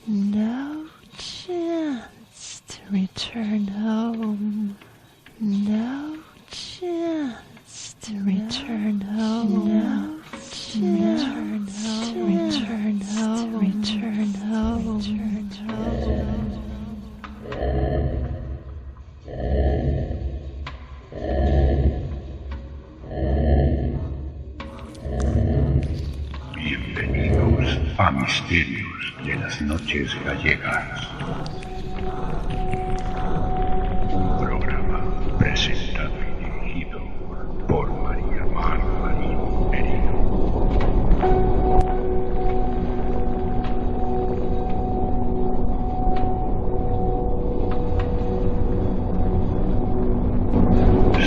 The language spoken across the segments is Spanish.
No chance to return home. No chance to return home. No chance to return home. Return home. Return home. Bienvenidos a Misterios de las Noches Gallegas. Un programa presentado y dirigido por María Mar Marín Merino.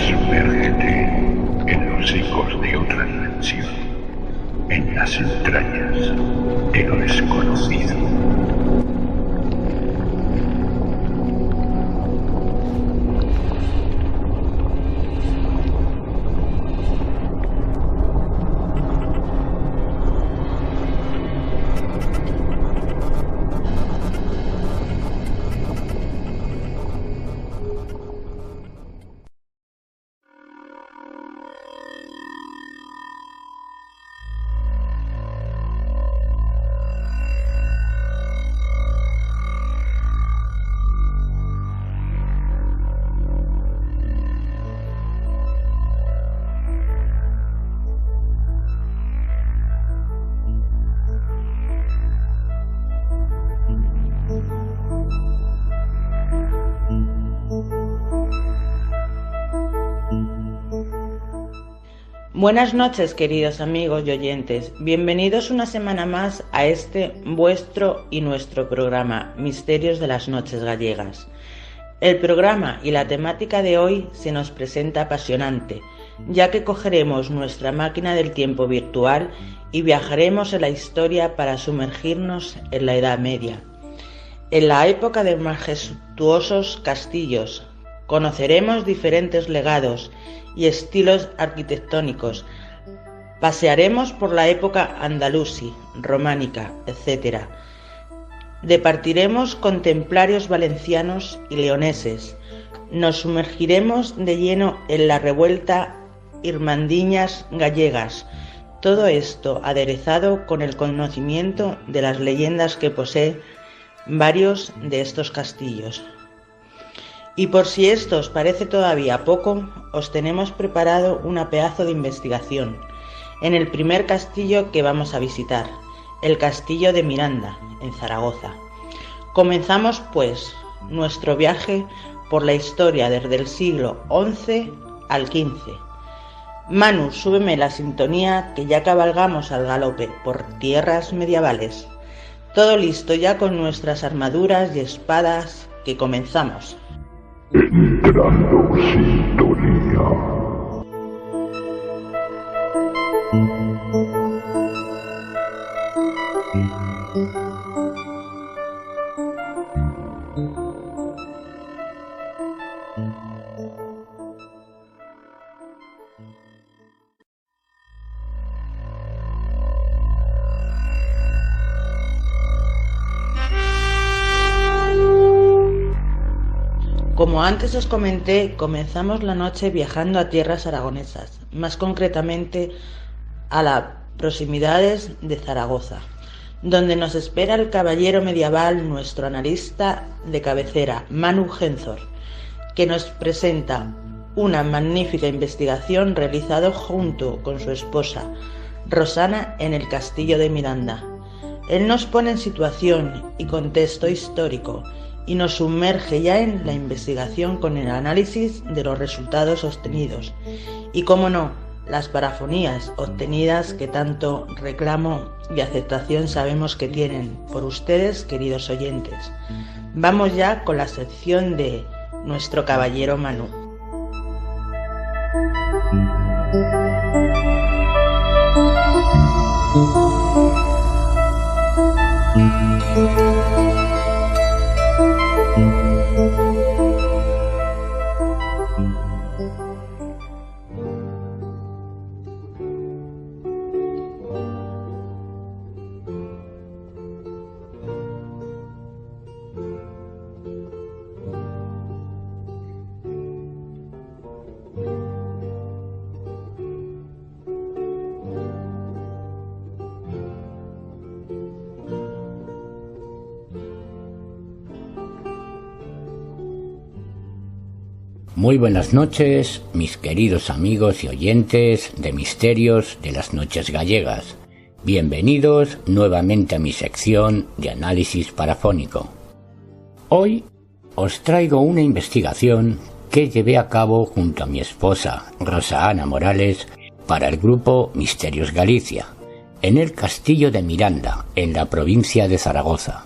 Sumérgete en los ecos de otra dimensión, en las entrañas de lo desconocido. Buenas noches, queridos amigos y oyentes. Bienvenidos una semana más a este vuestro y nuestro programa Misterios de las Noches Gallegas. El programa y la temática de hoy se nos presenta apasionante, ya que cogeremos nuestra máquina del tiempo virtual y viajaremos en la historia para sumergirnos en la Edad Media. En la época de majestuosos castillos, conoceremos diferentes legados y estilos arquitectónicos. Pasearemos por la época andalusí, románica, etc. Departiremos con templarios valencianos y leoneses. Nos sumergiremos de lleno en la revuelta irmandiñas gallegas. Todo esto aderezado con el conocimiento de las leyendas que posee varios de estos castillos. Y por si esto os parece todavía poco, os tenemos preparado una pedazo de investigación en el primer castillo que vamos a visitar, el castillo de Miranda, en Zaragoza. Comenzamos pues nuestro viaje por la historia desde el siglo XI al XV. Manu, súbeme la sintonía que ya cabalgamos al galope por tierras medievales. Todo listo ya con nuestras armaduras y espadas, que comenzamos. Entrando sintonía. Como antes os comenté, comenzamos la noche viajando a tierras aragonesas, más concretamente a las proximidades de Zaragoza, donde nos espera el caballero medieval, nuestro analista de cabecera, Manu Genzor, que nos presenta una magnífica investigación realizada junto con su esposa, Rosana, en el castillo de Miranda. Él nos pone en situación y contexto histórico y nos sumerge ya en la investigación con el análisis de los resultados obtenidos y, cómo no, las parafonías obtenidas que tanto reclamo y aceptación sabemos que tienen por ustedes, queridos oyentes. Vamos ya con la sección de nuestro caballero Manu. Muy buenas noches, mis queridos amigos y oyentes de Misterios de las Noches Gallegas. Bienvenidos nuevamente a mi sección de análisis parafónico. Hoy os traigo una investigación que llevé a cabo junto a mi esposa, Rosa Ana Morales, para el grupo Misterios Galicia, en el Castillo de Miranda, en la provincia de Zaragoza.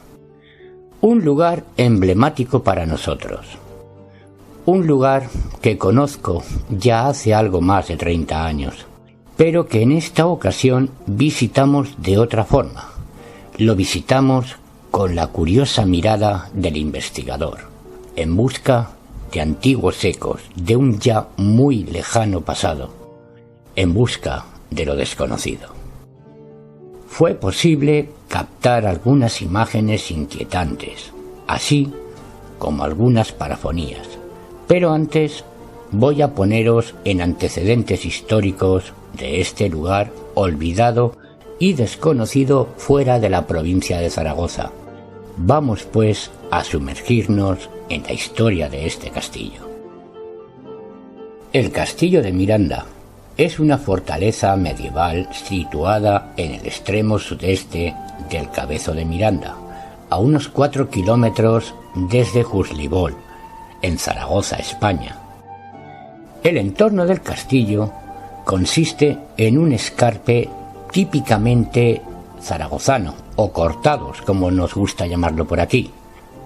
Un lugar emblemático para nosotros. Un lugar que conozco ya hace algo más de 30 años, pero que en esta ocasión visitamos de otra forma. Lo visitamos con la curiosa mirada del investigador, en busca de antiguos ecos de un ya muy lejano pasado, en busca de lo desconocido. Fue posible captar algunas imágenes inquietantes, así como algunas parafonías. Pero antes voy a poneros en antecedentes históricos de este lugar olvidado y desconocido fuera de la provincia de Zaragoza. Vamos pues a sumergirnos en la historia de este castillo. El Castillo de Miranda es una fortaleza medieval situada en el extremo sudeste del Cabezo de Miranda, a unos 4 kilómetros desde Juslibol, en Zaragoza, España. El entorno del castillo consiste en un escarpe típicamente zaragozano, o cortados, como nos gusta llamarlo por aquí,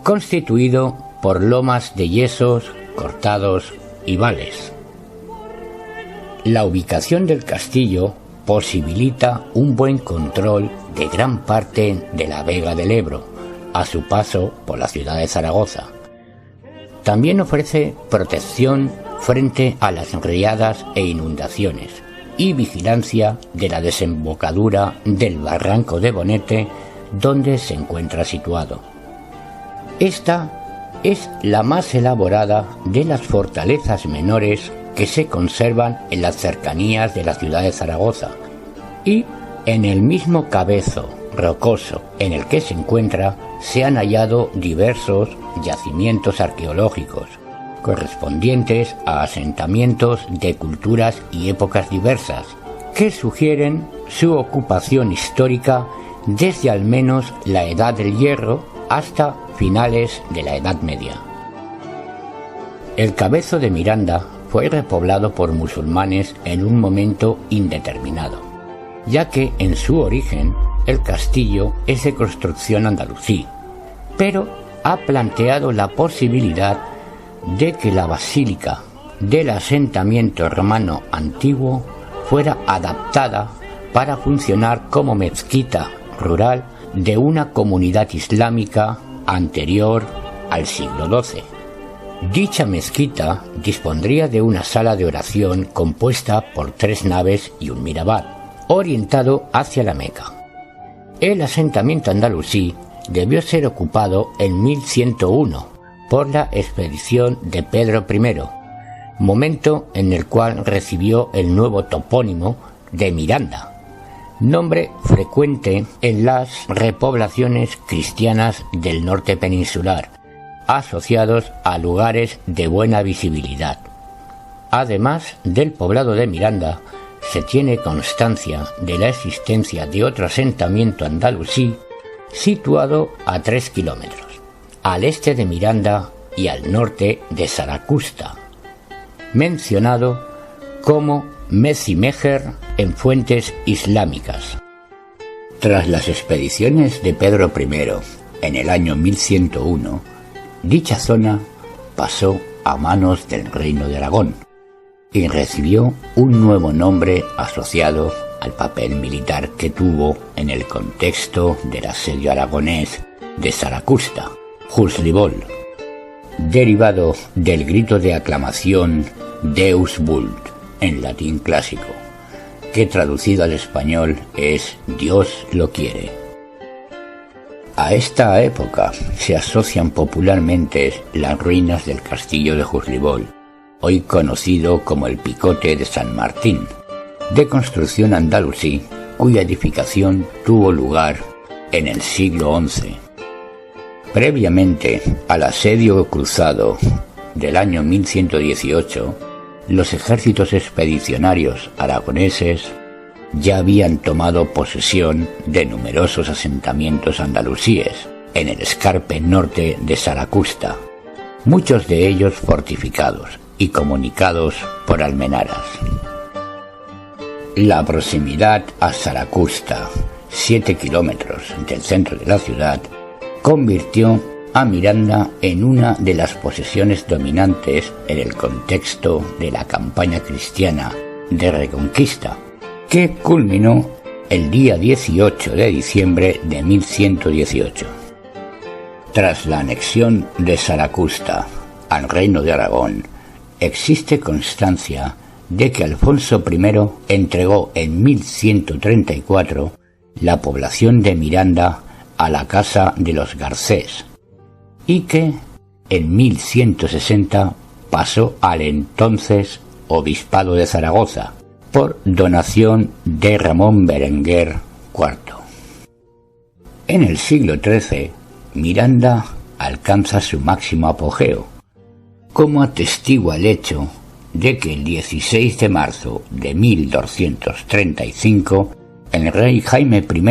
constituido por lomas de yesos, cortados y vales. La ubicación del castillo posibilita un buen control de gran parte de la Vega del Ebro, a su paso por la ciudad de Zaragoza. También ofrece protección frente a las riadas e inundaciones y vigilancia de la desembocadura del barranco de Bonete, donde se encuentra situado. Esta es la más elaborada de las fortalezas menores que se conservan en las cercanías de la ciudad de Zaragoza, y en el mismo cabezo rocoso en el que se encuentra se han hallado diversos yacimientos arqueológicos correspondientes a asentamientos de culturas y épocas diversas que sugieren su ocupación histórica desde al menos la Edad del Hierro hasta finales de la Edad Media. El Cabezo de Miranda fue repoblado por musulmanes en un momento indeterminado, ya que en su origen el castillo es de construcción andalusí, pero ha planteado la posibilidad de que la basílica del asentamiento romano antiguo fuera adaptada para funcionar como mezquita rural de una comunidad islámica anterior al siglo XII. Dicha mezquita dispondría de una sala de oración compuesta por 3 naves y un mihrab, orientado hacia la Meca. El asentamiento andalusí debió ser ocupado en 1101 por la expedición de Pedro I, momento en el cual recibió el nuevo topónimo de Miranda, nombre frecuente en las repoblaciones cristianas del norte peninsular, asociados a lugares de buena visibilidad. Además del poblado de Miranda, se tiene constancia de la existencia de otro asentamiento andalusí situado a 3 kilómetros, al este de Miranda y al norte de Zaracusta, mencionado como Mecimejer en fuentes islámicas. Tras las expediciones de Pedro I en el año 1101, dicha zona pasó a manos del Reino de Aragón y recibió un nuevo nombre asociado al papel militar que tuvo en el contexto del asedio aragonés de Zaracusta, Juslibol, derivado del grito de aclamación Deus vult en latín clásico, que traducido al español es Dios lo quiere. A esta época se asocian popularmente las ruinas del castillo de Juslibol, hoy conocido como el Picote de San Martín, de construcción andalusí, cuya edificación tuvo lugar en el siglo XI. Previamente al asedio cruzado del año 1118, los ejércitos expedicionarios aragoneses ya habían tomado posesión de numerosos asentamientos andalusíes en el escarpe norte de Saracusta, muchos de ellos fortificados y comunicados por almenaras. La proximidad a Saracusta, 7 kilómetros del centro de la ciudad, convirtió a Miranda en una de las posesiones dominantes en el contexto de la campaña cristiana de Reconquista, que culminó el día 18 de diciembre de 1118. Tras la anexión de Saracusta al Reino de Aragón, existe constancia de que Alfonso I entregó en 1134 la población de Miranda a la Casa de los Garcés y que en 1160 pasó al entonces Obispado de Zaragoza por donación de Ramón Berenguer IV. En el siglo XIII, Miranda alcanza su máximo apogeo, como atestigua el hecho de que el 16 de marzo de 1235 el rey Jaime I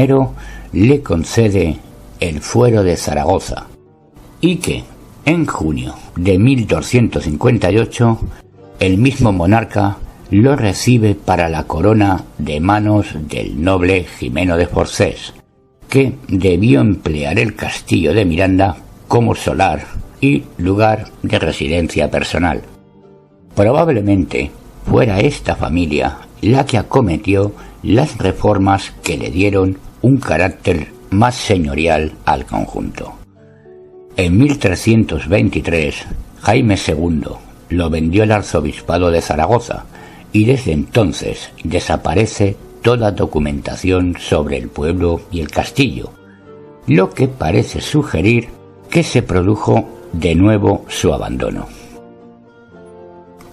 le concede el fuero de Zaragoza y que en junio de 1258 el mismo monarca lo recibe para la corona de manos del noble Jimeno de Forcés, que debió emplear el castillo de Miranda como solar y lugar de residencia personal. Probablemente fuera esta familia la que acometió las reformas que le dieron un carácter más señorial al conjunto. En 1323, Jaime II lo vendió al arzobispado de Zaragoza y desde entonces desaparece toda documentación sobre el pueblo y el castillo, lo que parece sugerir que se produjo de nuevo su abandono.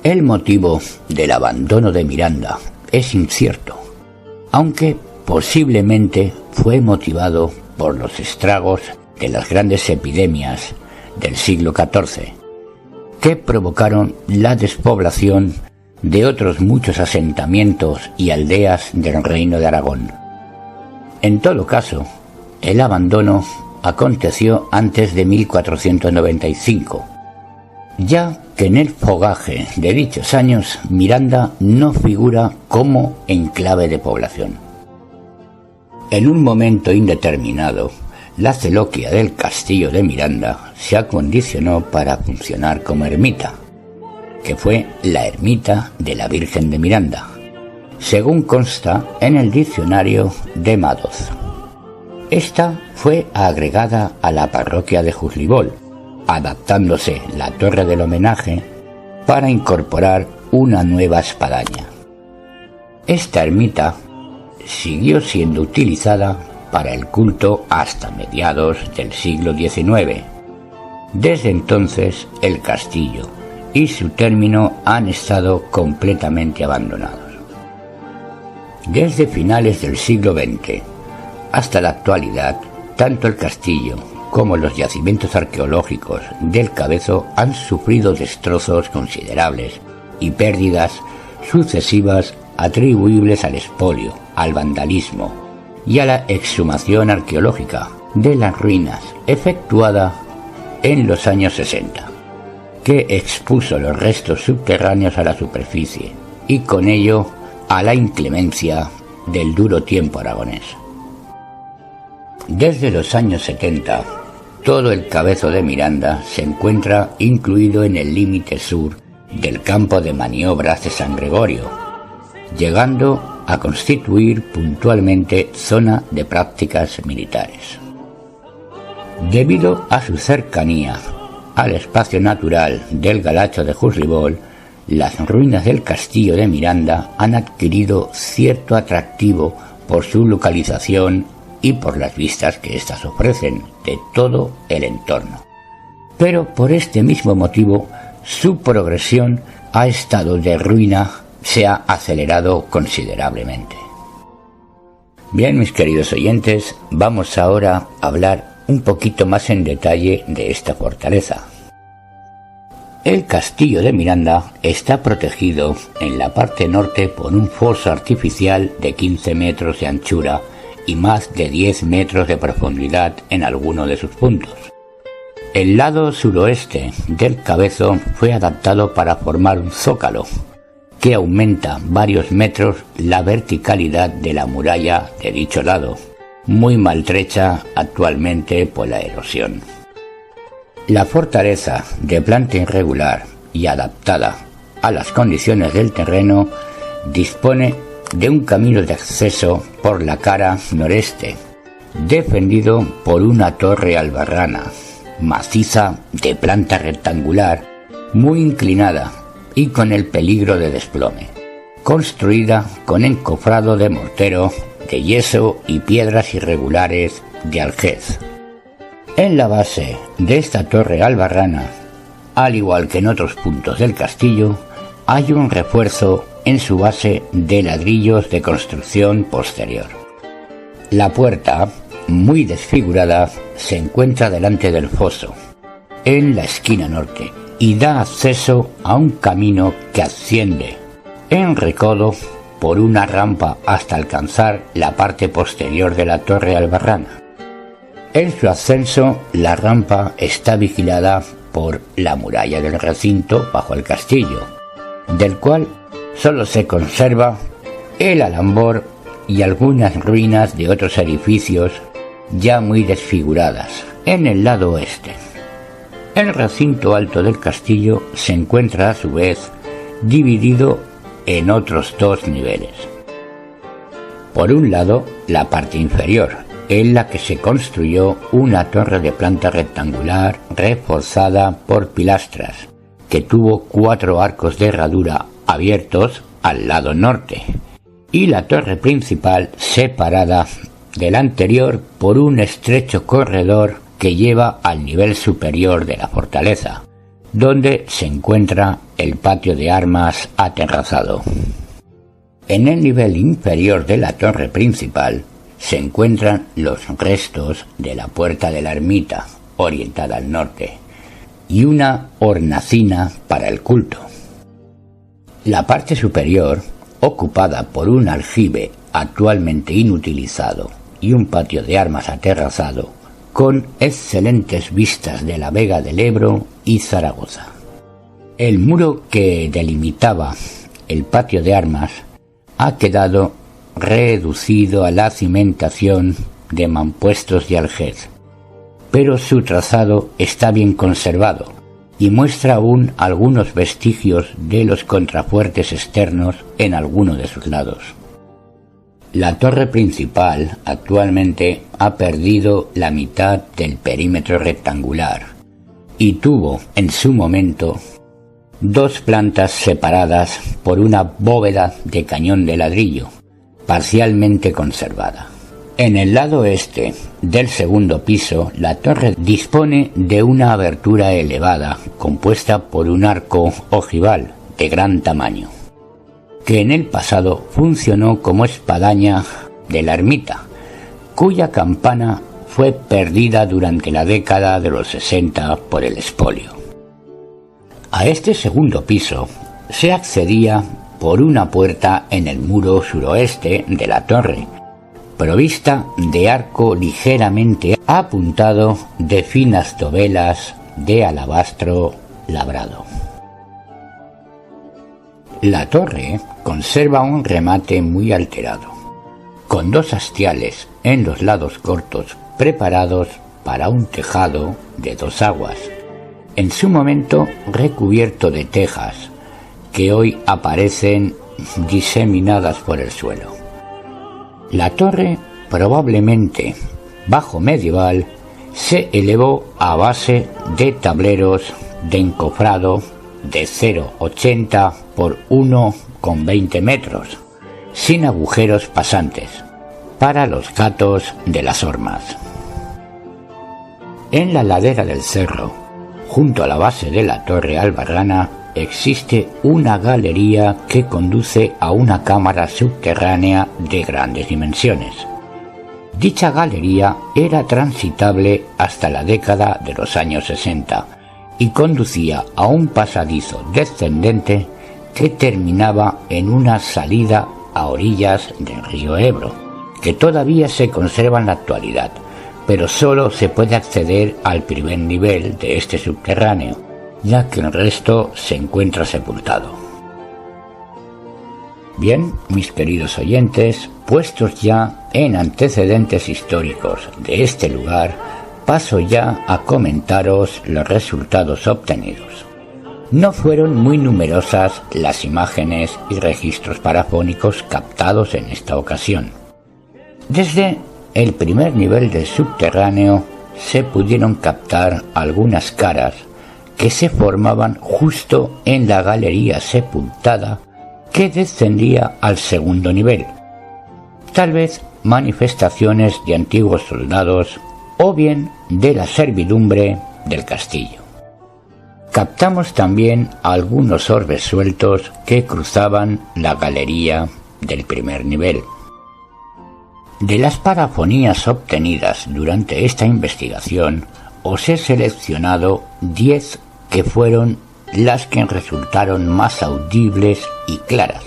El motivo del abandono de Miranda es incierto, aunque posiblemente fue motivado por los estragos de las grandes epidemias del siglo XIV, que provocaron la despoblación de otros muchos asentamientos y aldeas del Reino de Aragón. En todo caso, el abandono aconteció antes de 1495, ya que en el fogaje de dichos años Miranda no figura como enclave de población. En un momento indeterminado, la celoquia del castillo de Miranda se acondicionó para funcionar como ermita, que fue la ermita de la Virgen de Miranda, según consta en el diccionario de Madoz. Esta fue agregada a la parroquia de Juslibol, adaptándose la torre del homenaje para incorporar una nueva espadaña. Esta ermita siguió siendo utilizada para el culto hasta mediados del siglo XIX. Desde entonces, el castillo y su término han estado completamente abandonados. Desde finales del siglo XX hasta la actualidad, tanto el castillo como los yacimientos arqueológicos del Cabezo han sufrido destrozos considerables y pérdidas sucesivas atribuibles al expolio, al vandalismo y a la exhumación arqueológica de las ruinas efectuada en los años 60, que expuso los restos subterráneos a la superficie y con ello a la inclemencia del duro tiempo aragonés. Desde los años 70, todo el Cabezo de Miranda se encuentra incluido en el límite sur del campo de maniobras de San Gregorio, llegando a constituir puntualmente zona de prácticas militares. Debido a su cercanía al espacio natural del Galacho de Juslibol, las ruinas del castillo de Miranda han adquirido cierto atractivo por su localización y por las vistas que éstas ofrecen de todo el entorno. Pero por este mismo motivo, su progresión ha estado de ruina, se ha acelerado considerablemente. Bien, mis queridos oyentes, vamos ahora a hablar un poquito más en detalle de esta fortaleza. El castillo de Miranda está protegido en la parte norte por un foso artificial de 15 metros de anchura y más de 10 metros de profundidad en alguno de sus puntos. El lado suroeste del cabezo fue adaptado para formar un zócalo, que aumenta varios metros la verticalidad de la muralla de dicho lado, muy maltrecha actualmente por la erosión. La fortaleza, de planta irregular y adaptada a las condiciones del terreno, dispone de un camino de acceso por la cara noreste, defendido por una torre albarrana, maciza, de planta rectangular, muy inclinada y con el peligro de desplome, construida con encofrado de mortero, de yeso y piedras irregulares de Algés. En la base de esta torre albarrana, al igual que en otros puntos del castillo, hay un refuerzo en su base de ladrillos de construcción posterior. La puerta, muy desfigurada, se encuentra delante del foso, en la esquina norte, y da acceso a un camino que asciende en recodo por una rampa hasta alcanzar la parte posterior de la torre albarrana. En su ascenso, la rampa está vigilada por la muralla del recinto bajo el castillo, del cual solo se conserva el alambor y algunas ruinas de otros edificios ya muy desfiguradas en el lado oeste. El recinto alto del castillo se encuentra a su vez dividido en otros dos niveles. Por un lado, la parte inferior, en la que se construyó una torre de planta rectangular reforzada por pilastras, que tuvo 4 arcos de herradura abiertos al lado norte, y la torre principal separada de la anterior por un estrecho corredor que lleva al nivel superior de la fortaleza, donde se encuentra el patio de armas aterrazado. En el nivel inferior de la torre principal se encuentran los restos de la puerta de la ermita, orientada al norte, y una hornacina para el culto. La parte superior, ocupada por un aljibe actualmente inutilizado y un patio de armas aterrazado, con excelentes vistas de la Vega del Ebro y Zaragoza. El muro que delimitaba el patio de armas ha quedado reducido a la cimentación de mampuestos de Algés, pero su trazado está bien conservado y muestra aún algunos vestigios de los contrafuertes externos en alguno de sus lados. La torre principal actualmente ha perdido la mitad del perímetro rectangular y tuvo en su momento 2 plantas separadas por una bóveda de cañón de ladrillo, parcialmente conservada. En el lado este del segundo piso, la torre dispone de una abertura elevada compuesta por un arco ojival de gran tamaño, que en el pasado funcionó como espadaña de la ermita, cuya campana fue perdida durante la década de los 60 por el expolio. A este segundo piso se accedía por una puerta en el muro suroeste de la torre, provista de arco ligeramente apuntado de finas dovelas de alabastro labrado. La torre conserva un remate muy alterado, con 2 hastiales en los lados cortos preparados para un tejado de 2 aguas, en su momento recubierto de tejas, que hoy aparecen diseminadas por el suelo. La torre, probablemente bajo medieval, se elevó a base de tableros de encofrado de 0,80 por 1,20 metros, sin agujeros pasantes, para los gatos de las hormas. En la ladera del cerro, junto a la base de la torre albarrana, existe una galería que conduce a una cámara subterránea de grandes dimensiones. Dicha galería era transitable hasta la década de los años 60 y conducía a un pasadizo descendente que terminaba en una salida a orillas del río Ebro, que todavía se conserva en la actualidad, pero solo se puede acceder al primer nivel de este subterráneo, ya que el resto se encuentra sepultado. Bien, mis queridos oyentes, puestos ya en antecedentes históricos de este lugar, paso ya a comentaros los resultados obtenidos. No fueron muy numerosas las imágenes y registros parafónicos captados en esta ocasión. Desde el primer nivel del subterráneo se pudieron captar algunas caras que se formaban justo en la galería sepultada que descendía al segundo nivel, tal vez manifestaciones de antiguos soldados o bien de la servidumbre del castillo. Captamos también algunos orbes sueltos que cruzaban la galería del primer nivel. De las parafonías obtenidas durante esta investigación, os he seleccionado 10 que fueron las que resultaron más audibles y claras,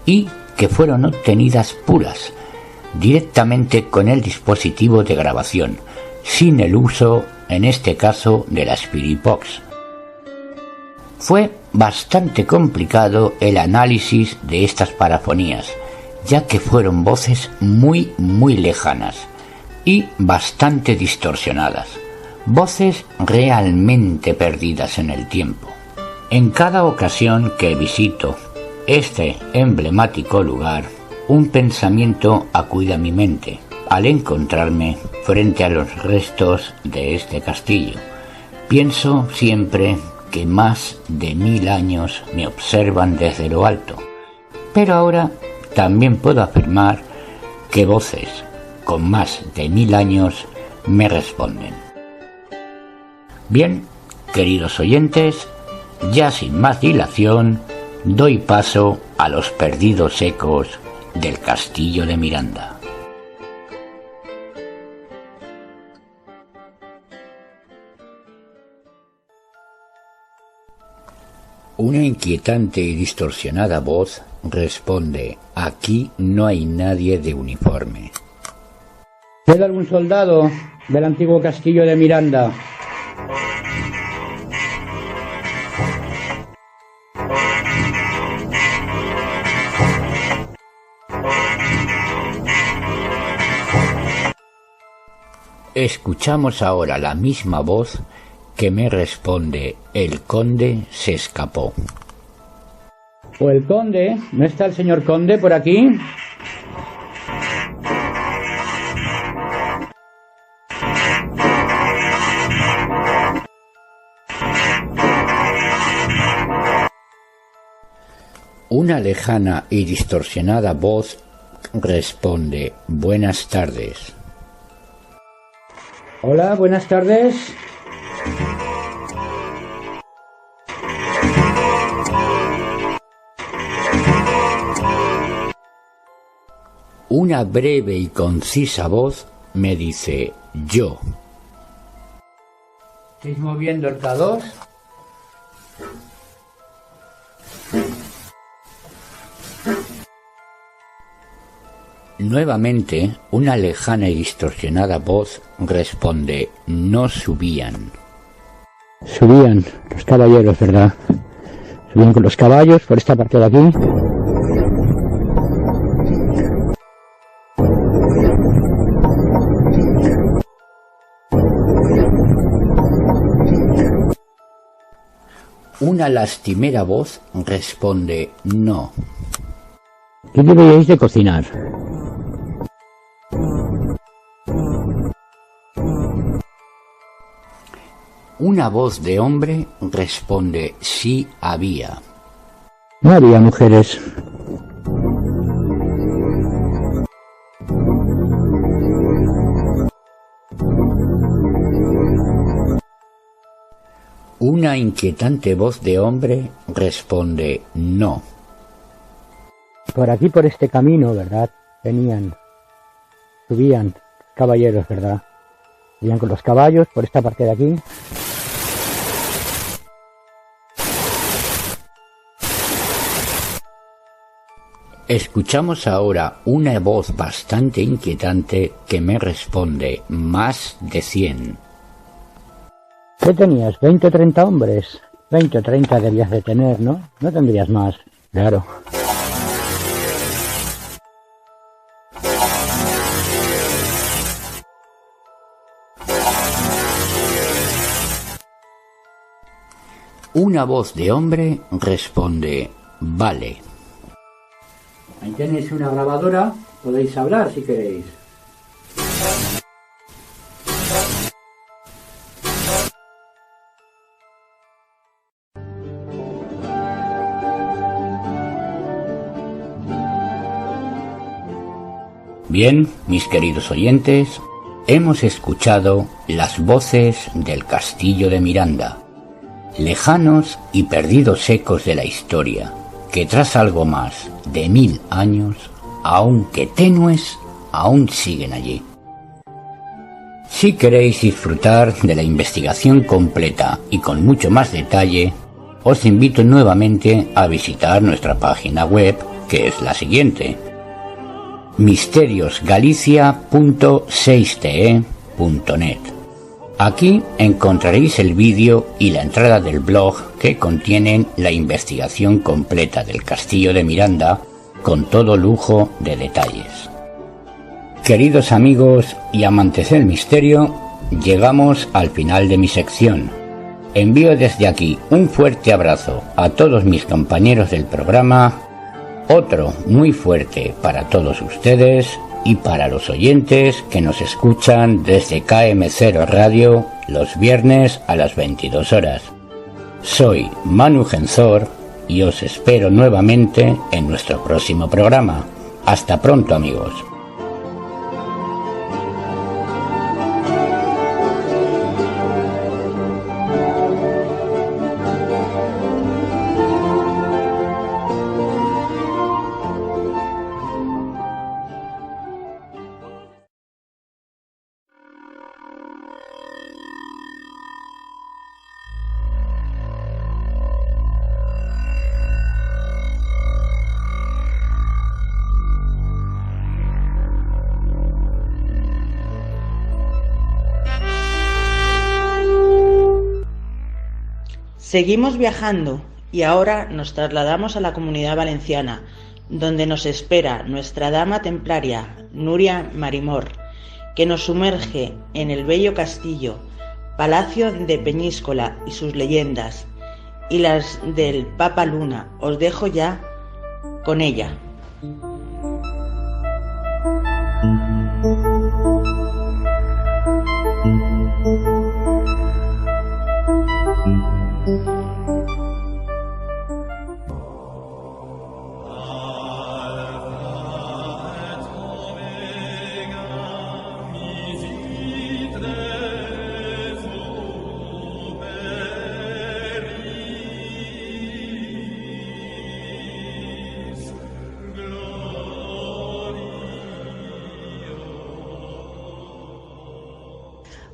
y que fueron obtenidas puras, directamente con el dispositivo de grabación, sin el uso, en este caso, de la Spirit Box. Fue bastante complicado el análisis de estas parafonías, ya que fueron voces muy lejanas y bastante distorsionadas, voces realmente perdidas en el tiempo. En cada ocasión que visito este emblemático lugar, un pensamiento acude a mi mente al encontrarme frente a los restos de este castillo. Pienso siempre que más de 1000 años me observan desde lo alto, pero ahora también puedo afirmar que voces con más de 1000 años me responden. Bien, queridos oyentes, ya sin más dilación, doy paso a los perdidos ecos del castillo de Miranda. Una inquietante y distorsionada voz responde: aquí no hay nadie de uniforme. ¿Queda algún soldado del antiguo castillo de Miranda? Escuchamos ahora la misma voz que me responde: el conde se escapó. ¿O el conde? ¿No está el señor conde por aquí? Una lejana y distorsionada voz responde: buenas tardes. Hola, buenas tardes. Una breve y concisa voz me dice: yo. ¿Estáis moviendo el K2? Nuevamente, una lejana y distorsionada voz responde: no subían. Subían los caballeros, ¿verdad? Subían con los caballos por esta parte de aquí. Una lastimera voz responde: no. ¿Qué deberíais de cocinar? Una voz de hombre responde: sí había. No había mujeres. Una inquietante voz de hombre responde: no. Por aquí, por este camino, ¿verdad? Subían caballeros, ¿verdad? Subían con los caballos por esta parte de aquí. Escuchamos ahora una voz bastante inquietante que me responde: más de 100. ¿Qué tenías? ¿20 o 30 hombres? 20 o 30 debías de tener, ¿no? No tendrías más, claro. Una voz de hombre responde: vale. Ahí tenéis una grabadora, podéis hablar si queréis. Bien, mis queridos oyentes, hemos escuchado las voces del castillo de Miranda, lejanos y perdidos ecos de la historia, que tras algo más de 1000 años, aunque tenues, aún siguen allí. Si queréis disfrutar de la investigación completa y con mucho más detalle, os invito nuevamente a visitar nuestra página web, que es la siguiente: misteriosgalicia.6te.net. Aquí encontraréis el vídeo y la entrada del blog que contienen la investigación completa del castillo de Miranda con todo lujo de detalles. Queridos amigos y amantes del misterio, llegamos al final de mi sección. Envío desde aquí un fuerte abrazo a todos mis compañeros del programa, otro muy fuerte para todos ustedes y para los oyentes que nos escuchan desde KM0 Radio los viernes a las 22 horas. Soy Manu Genzor y os espero nuevamente en nuestro próximo programa. Hasta pronto, amigos. Seguimos viajando y ahora nos trasladamos a la Comunidad Valenciana, donde nos espera nuestra dama templaria, Nuria Marimor, que nos sumerge en el bello castillo, Palacio de Peñíscola y sus leyendas, y las del Papa Luna. Os dejo ya con ella.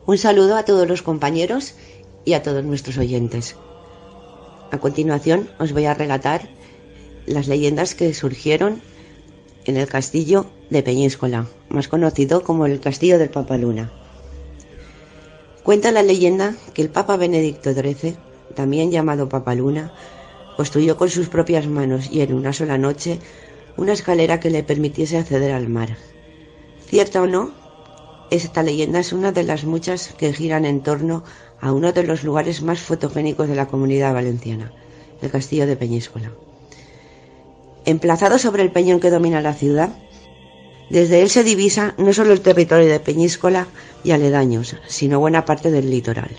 Un saludo a todos los compañeros y a todos nuestros oyentes. A continuación os voy a relatar las leyendas que surgieron en el castillo de Peñíscola, más conocido como el castillo del Papa Luna. Cuenta la leyenda que el Papa Benedicto XIII, también llamado Papa Luna, construyó con sus propias manos y en una sola noche una escalera que le permitiese acceder al mar. ¿Cierta o no? Esta leyenda es una de las muchas que giran en torno a uno de los lugares más fotogénicos de la Comunidad Valenciana, el castillo de Peñíscola. Emplazado sobre el peñón que domina la ciudad, desde él se divisa no solo el territorio de Peñíscola y aledaños, sino buena parte del litoral.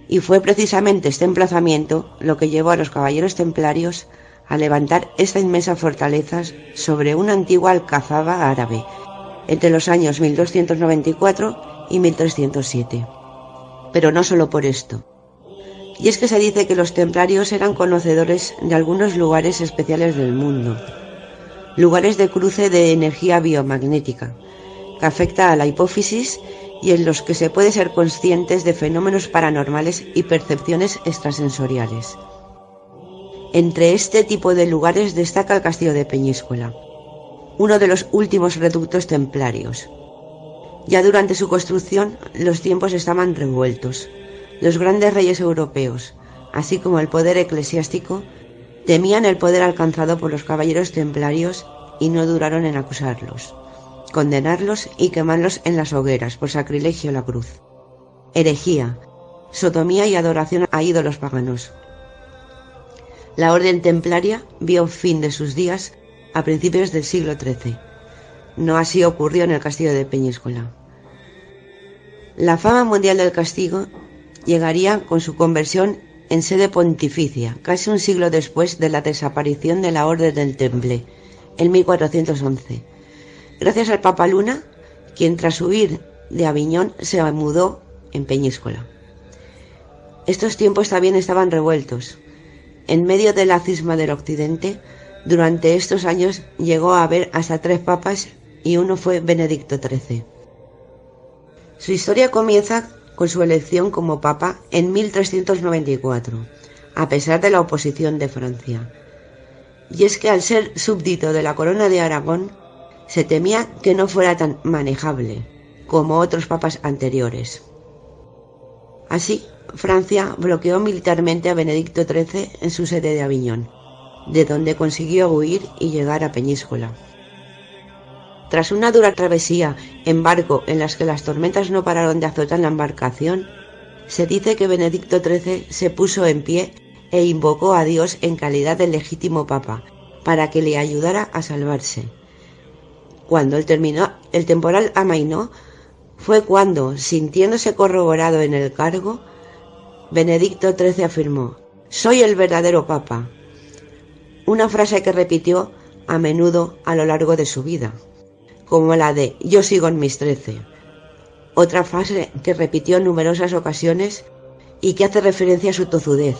Y fue precisamente este emplazamiento lo que llevó a los caballeros templarios a levantar esta inmensa fortaleza sobre una antigua alcazaba árabe, entre los años 1294 y 1307. Pero no solo por esto. Y es que se dice que los templarios eran conocedores de algunos lugares especiales del mundo, lugares de cruce de energía biomagnética, que afecta a la hipófisis y en los que se puede ser conscientes de fenómenos paranormales y percepciones extrasensoriales. Entre este tipo de lugares destaca el castillo de Peñíscola, uno de los últimos reductos templarios. Ya durante su construcción los tiempos estaban revueltos. Los grandes reyes europeos, así como el poder eclesiástico, temían el poder alcanzado por los caballeros templarios y no duraron en acusarlos, condenarlos y quemarlos en las hogueras por sacrilegio a la cruz, herejía, sodomía y adoración a ídolos paganos. La orden templaria vio fin de sus días a principios del siglo XIII. No así ocurrió en el castillo de Peñíscola. La fama mundial del castillo llegaría con su conversión en sede pontificia, casi un siglo después de la desaparición de la Orden del Temple, en 1411, gracias al Papa Luna, quien tras huir de Aviñón se mudó en Peñíscola. Estos tiempos también estaban revueltos. En medio de la cisma del occidente, durante estos años llegó a haber hasta 3 papas y uno fue Benedicto XIII. Su historia comienza con su elección como papa en 1394, a pesar de la oposición de Francia. Y es que al ser súbdito de la corona de Aragón, se temía que no fuera tan manejable como otros papas anteriores. Así, Francia bloqueó militarmente a Benedicto XIII en su sede de Aviñón, de donde consiguió huir y llegar a Peñíscola. Tras una dura travesía en barco en las que las tormentas no pararon de azotar la embarcación, se dice que Benedicto XIII se puso en pie e invocó a Dios en calidad de legítimo papa para que le ayudara a salvarse. Cuando el temporal amainó, fue cuando, sintiéndose corroborado en el cargo, Benedicto XIII afirmó: «Soy el verdadero papa», una frase que repitió a menudo a lo largo de su vida, como la de «Yo sigo en mis 13», otra frase que repitió en numerosas ocasiones y que hace referencia a su tozudez,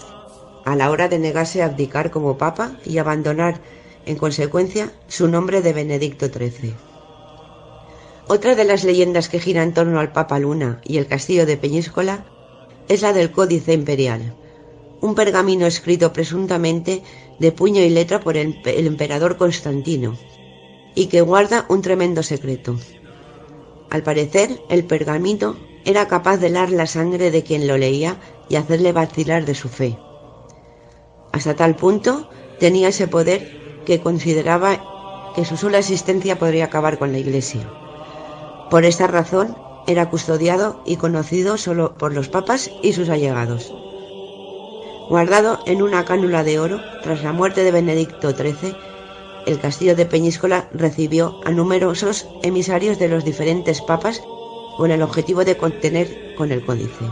a la hora de negarse a abdicar como papa y abandonar, en consecuencia, su nombre de Benedicto XIII. Otra de las leyendas que gira en torno al Papa Luna y el castillo de Peñíscola es la del Códice Imperial, un pergamino escrito presuntamente de puño y letra por el emperador Constantino, y que guarda un tremendo secreto. Al parecer, el pergamino era capaz de helar la sangre de quien lo leía y hacerle vacilar de su fe. Hasta tal punto tenía ese poder que consideraba que su sola existencia podría acabar con la Iglesia. Por esta razón, era custodiado y conocido solo por los papas y sus allegados. Guardado en una cánula de oro, tras la muerte de Benedicto XIII, el castillo de Peñíscola recibió a numerosos emisarios de los diferentes papas con el objetivo de contener con el códice.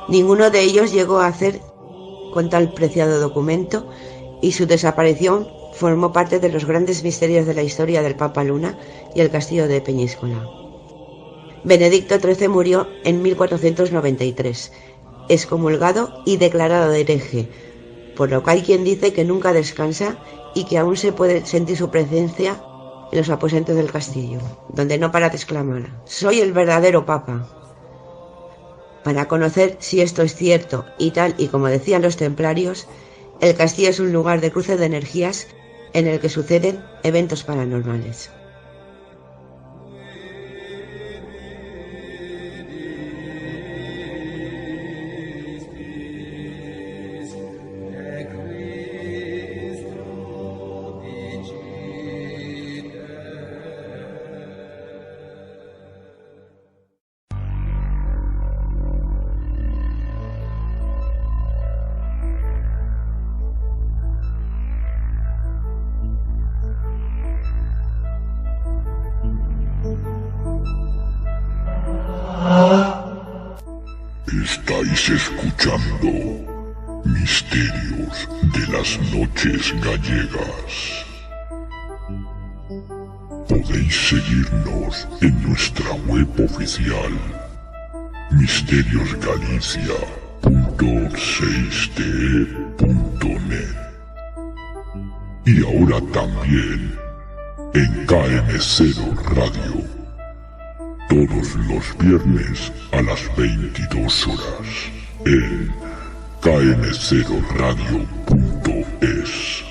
Ninguno de ellos llegó a hacer con tal preciado documento y su desaparición formó parte de los grandes misterios de la historia del Papa Luna y el castillo de Peñíscola. Benedicto XIII murió en 1493, excomulgado y declarado hereje, por lo que hay quien dice que nunca descansa y que aún se puede sentir su presencia en los aposentos del castillo, donde no para de exclamar: «Soy el verdadero papa». Para conocer si esto es cierto y tal y como decían los templarios, el castillo es un lugar de cruce de energías en el que suceden eventos paranormales. Estáis escuchando Misterios de las Noches Gallegas. Podéis seguirnos en nuestra web oficial misteriosgalicia.6te.net y ahora también en KM0 Radio, todos los viernes a las 22 horas en km0radio.com. es.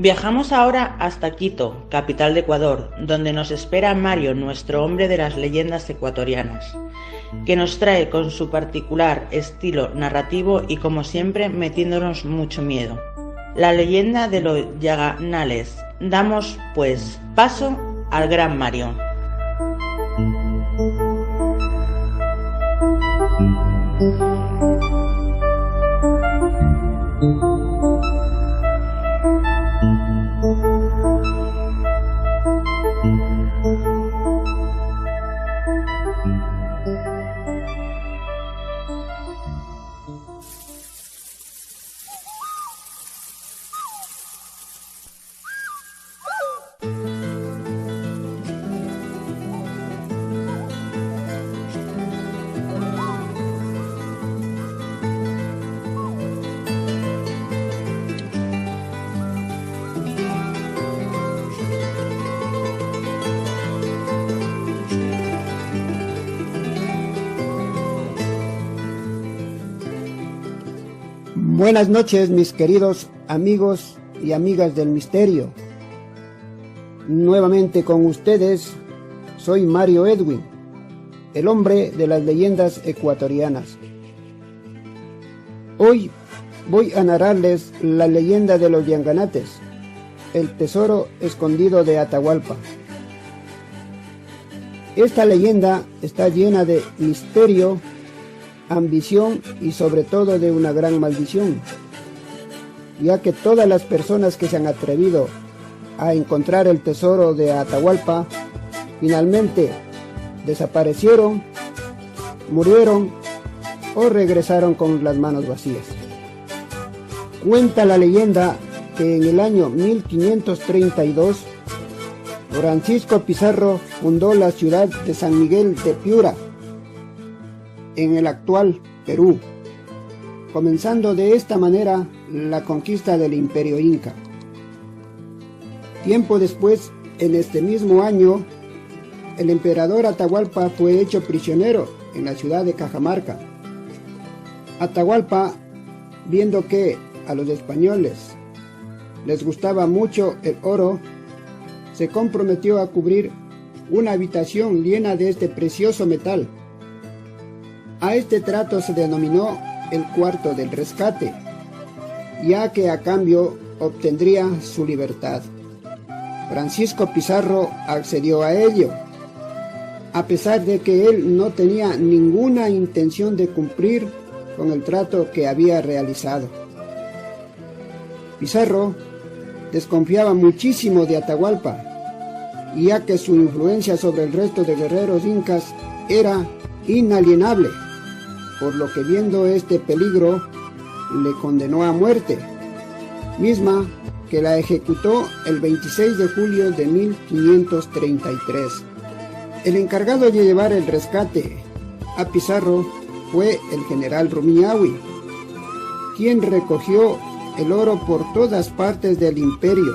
Viajamos ahora hasta Quito, capital de Ecuador, donde nos espera Mario, nuestro hombre de las leyendas ecuatorianas, que nos trae con su particular estilo narrativo y como siempre metiéndonos mucho miedo. La leyenda de los Yaganales. Damos pues paso al gran Mario. Buenas noches, mis queridos amigos y amigas del misterio. Nuevamente con ustedes, soy Mario Edwin, el hombre de las leyendas ecuatorianas. Hoy voy a narrarles la leyenda de los Yanganates, el tesoro escondido de Atahualpa. Esta leyenda está llena de misterio, ambición y sobre todo de una gran maldición, ya que todas las personas que se han atrevido a encontrar el tesoro de Atahualpa finalmente desaparecieron, murieron o regresaron con las manos vacías. Cuenta la leyenda que en el año 1532 Francisco Pizarro fundó la ciudad de San Miguel de Piura, en el actual Perú, comenzando de esta manera la conquista del Imperio Inca. Tiempo después, en este mismo año, el emperador Atahualpa fue hecho prisionero en la ciudad de Cajamarca. Atahualpa, viendo que a los españoles les gustaba mucho el oro, se comprometió a cubrir una habitación llena de este precioso metal. A este trato se denominó el cuarto del rescate, ya que a cambio obtendría su libertad. Francisco Pizarro accedió a ello, a pesar de que él no tenía ninguna intención de cumplir con el trato que había realizado. Pizarro desconfiaba muchísimo de Atahualpa, ya que su influencia sobre el resto de guerreros incas era inalienable, por lo que viendo este peligro le condenó a muerte, misma que la ejecutó el 26 de julio de 1533. El encargado de llevar el rescate a Pizarro fue el general Rumiñahui, quien recogió el oro por todas partes del imperio,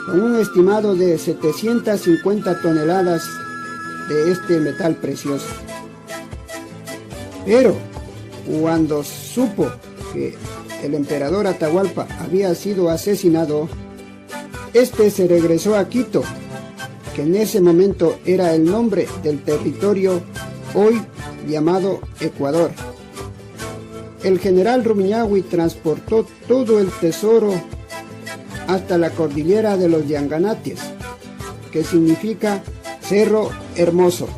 con un estimado de 750 toneladas de este metal precioso. Pero cuando supo que el emperador Atahualpa había sido asesinado, este se regresó a Quito, que en ese momento era el nombre del territorio hoy llamado Ecuador. El general Rumiñahui transportó todo el tesoro hasta la cordillera de los Yanganates, que significa Cerro Hermoso,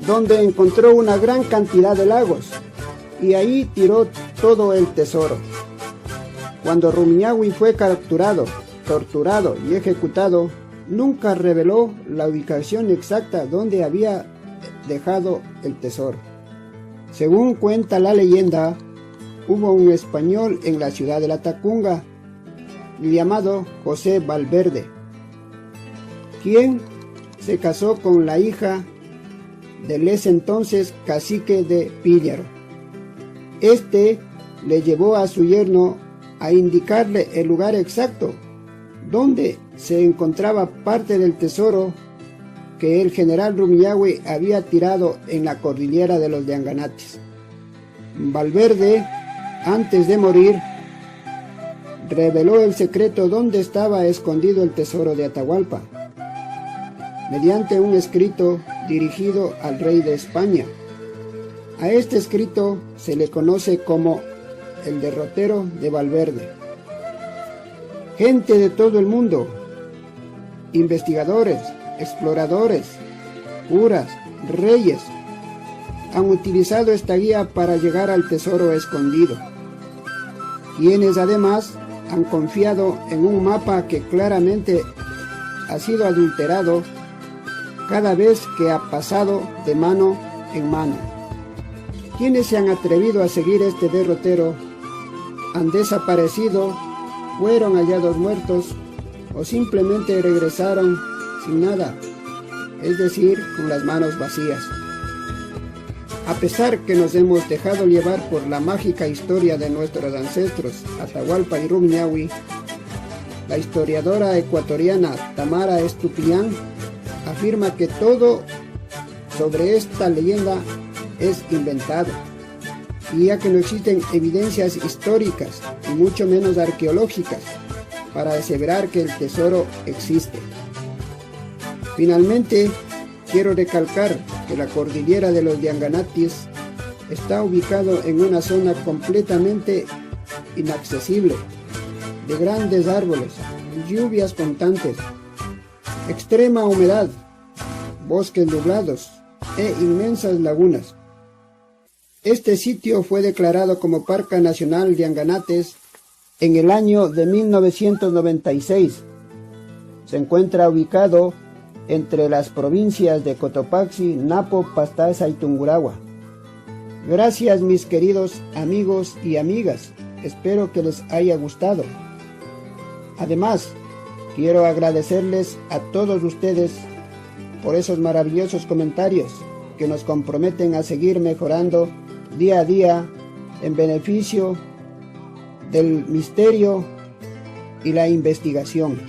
donde encontró una gran cantidad de lagos, y ahí tiró todo el tesoro. Cuando Rumiñahui fue capturado, torturado y ejecutado, nunca reveló la ubicación exacta donde había dejado el tesoro. Según cuenta la leyenda, hubo un español en la ciudad de La Tacunga llamado José Valverde, quien se casó con la hija del ese entonces cacique de Píllaro. Este le llevó a su yerno a indicarle el lugar exacto donde se encontraba parte del tesoro que el general Rumiñahui había tirado en la cordillera de los Llanganates. Valverde, antes de morir, reveló el secreto donde estaba escondido el tesoro de Atahualpa, mediante un escrito dirigido al rey de España. A este escrito se le conoce como el derrotero de Valverde. Gente de todo el mundo, investigadores, exploradores, curas, reyes, han utilizado esta guía para llegar al tesoro escondido, quienes además han confiado en un mapa que claramente ha sido adulterado cada vez que ha pasado de mano en mano. Quienes se han atrevido a seguir este derrotero han desaparecido, fueron hallados muertos o simplemente regresaron sin nada, es decir, con las manos vacías. A pesar que nos hemos dejado llevar por la mágica historia de nuestros ancestros Atahualpa y Rumiñahui, la historiadora ecuatoriana Tamara Estupiñán afirma que todo sobre esta leyenda es inventado, y ya que no existen evidencias históricas y mucho menos arqueológicas para aseverar que el tesoro existe. Finalmente, quiero recalcar que la cordillera de los Llanganates está ubicado en una zona completamente inaccesible, de grandes árboles, lluvias constantes, extrema humedad, bosques nublados e inmensas lagunas. Este sitio fue declarado como Parque Nacional Llanganates en el año de 1996. Se encuentra ubicado entre las provincias de Cotopaxi, Napo, Pastaza y Tungurahua. Gracias, mis queridos amigos y amigas, espero que les haya gustado. Además, quiero agradecerles a todos ustedes por esos maravillosos comentarios que nos comprometen a seguir mejorando día a día en beneficio del misterio y la investigación.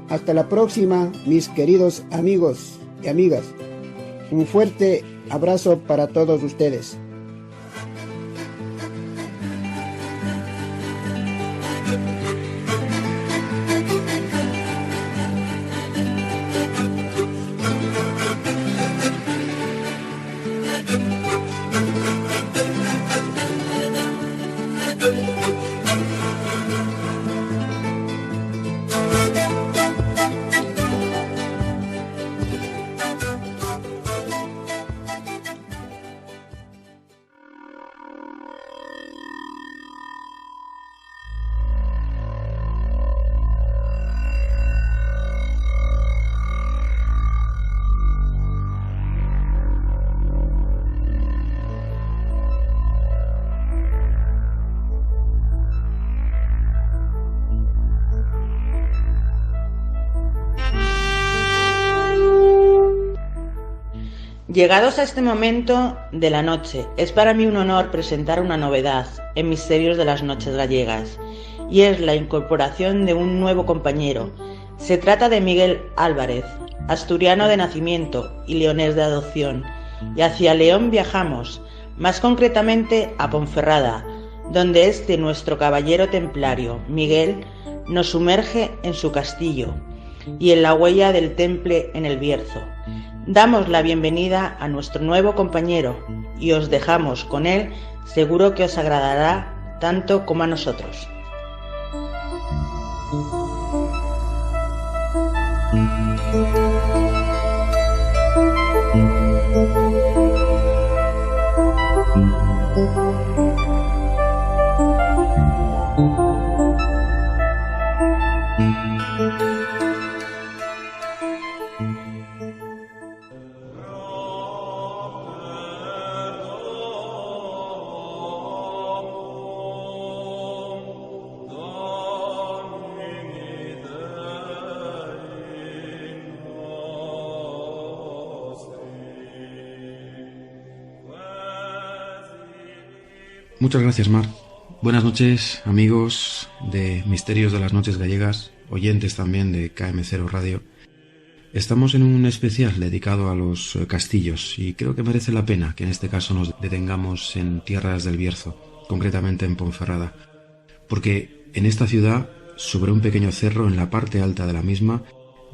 Hasta la próxima, mis queridos amigos y amigas. Un fuerte abrazo para todos ustedes. Llegados a este momento de la noche, es para mí un honor presentar una novedad en Misterios de las Noches Gallegas, y es la incorporación de un nuevo compañero. Se trata de Miguel Álvarez, asturiano de nacimiento y leonés de adopción, y hacia León viajamos, más concretamente a Ponferrada, donde nuestro caballero templario, Miguel, nos sumerge en su castillo y en la huella del temple en el Bierzo. Damos la bienvenida a nuestro nuevo compañero y os dejamos con él, seguro que os agradará tanto como a nosotros. Muchas gracias, Mar. Buenas noches, amigos de Misterios de las Noches Gallegas, oyentes también de KM0 Radio. Estamos en un especial dedicado a los castillos y creo que merece la pena que en este caso nos detengamos en tierras del Bierzo, concretamente en Ponferrada, porque en esta ciudad, sobre un pequeño cerro en la parte alta de la misma,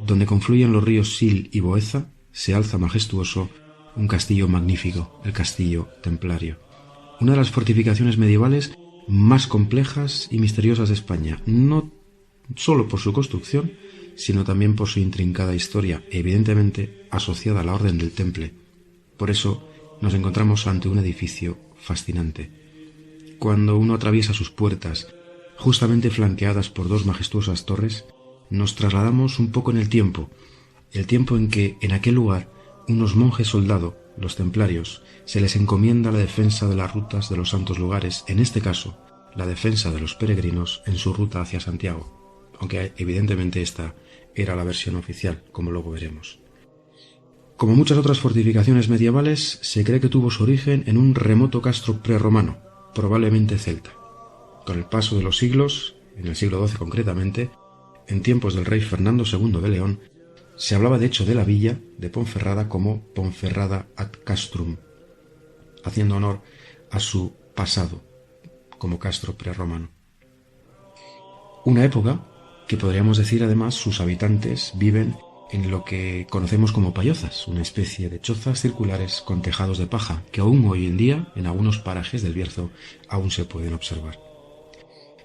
donde confluyen los ríos Sil y Boeza, se alza majestuoso un castillo magnífico, el Castillo Templario. Una de las fortificaciones medievales más complejas y misteriosas de España, no solo por su construcción, sino también por su intrincada historia, evidentemente asociada a la Orden del Temple. Por eso nos encontramos ante un edificio fascinante. Cuando uno atraviesa sus puertas, justamente flanqueadas por dos majestuosas torres, nos trasladamos un poco en el tiempo en que en aquel lugar unos monjes soldado, los templarios, se les encomienda la defensa de las rutas de los santos lugares, en este caso, la defensa de los peregrinos en su ruta hacia Santiago, aunque evidentemente esta era la versión oficial, como luego veremos. Como muchas otras fortificaciones medievales, se cree que tuvo su origen en un remoto castro prerromano, probablemente celta. Con el paso de los siglos, en el siglo XII concretamente, en tiempos del rey Fernando II de León, se hablaba de hecho de la villa de Ponferrada como Ponferrada ad Castrum, haciendo honor a su pasado como castro prerromano. Una época que podríamos decir además sus habitantes viven en lo que conocemos como payozas, una especie de chozas circulares con tejados de paja que aún hoy en día en algunos parajes del Bierzo aún se pueden observar.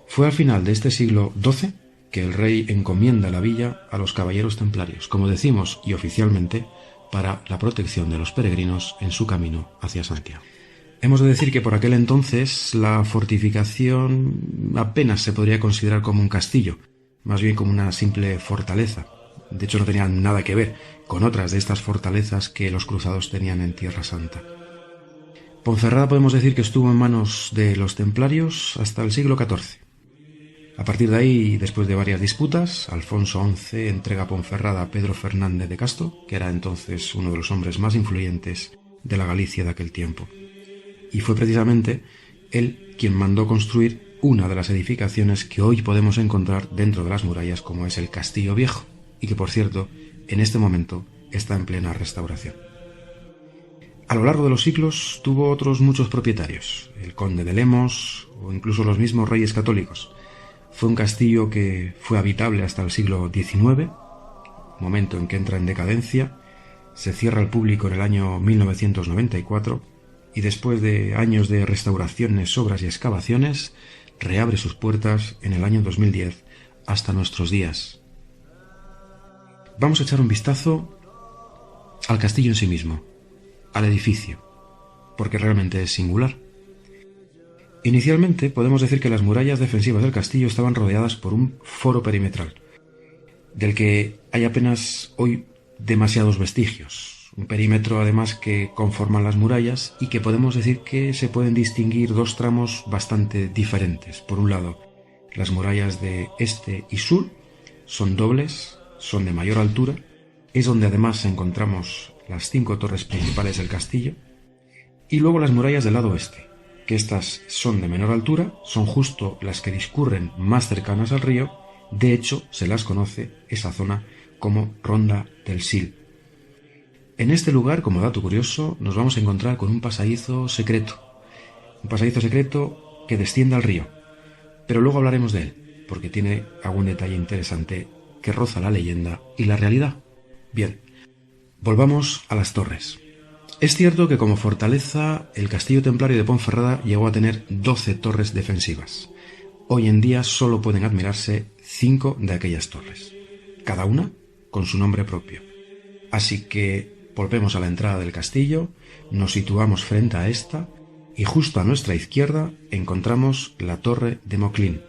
Fue al final de este siglo XII que el rey encomienda la villa a los caballeros templarios, como decimos y oficialmente, para la protección de los peregrinos en su camino hacia Santiago. Hemos de decir que por aquel entonces la fortificación apenas se podría considerar como un castillo, más bien como una simple fortaleza. De hecho no tenía nada que ver con otras de estas fortalezas que los cruzados tenían en Tierra Santa. Ponferrada podemos decir que estuvo en manos de los templarios hasta el siglo XIV. A partir de ahí, después de varias disputas, Alfonso XI entrega Ponferrada a Pedro Fernández de Castro, que era entonces uno de los hombres más influyentes de la Galicia de aquel tiempo. Y fue precisamente él quien mandó construir una de las edificaciones que hoy podemos encontrar dentro de las murallas, como es el Castillo Viejo, y que, por cierto, en este momento está en plena restauración. A lo largo de los siglos tuvo otros muchos propietarios, el conde de Lemos o incluso los mismos reyes católicos. Fue un castillo que fue habitable hasta el siglo XIX, momento en que entra en decadencia, se cierra al público en el año 1994 y después de años de restauraciones, obras y excavaciones, reabre sus puertas en el año 2010 hasta nuestros días. Vamos a echar un vistazo al castillo en sí mismo, al edificio, porque realmente es singular. Inicialmente podemos decir que las murallas defensivas del castillo estaban rodeadas por un foro perimetral, del que hay apenas hoy demasiados vestigios. Un perímetro además que conforman las murallas y que podemos decir que se pueden distinguir dos tramos bastante diferentes. Por un lado, las murallas de este y sur son dobles, son de mayor altura, es donde además encontramos las 5 torres principales del castillo, y luego las murallas del lado oeste, que estas son de menor altura, son justo las que discurren más cercanas al río. De hecho, se las conoce esa zona como Ronda del Sil. En este lugar, como dato curioso, nos vamos a encontrar con un pasadizo secreto que desciende al río, pero luego hablaremos de él, porque tiene algún detalle interesante que roza la leyenda y la realidad. Bien, volvamos a las torres. Es cierto que como fortaleza el castillo templario de Ponferrada llegó a tener 12 torres defensivas. Hoy en día solo pueden admirarse 5 de aquellas torres, cada una con su nombre propio. Así que volvemos a la entrada del castillo, nos situamos frente a esta y justo a nuestra izquierda encontramos la torre de Moclín.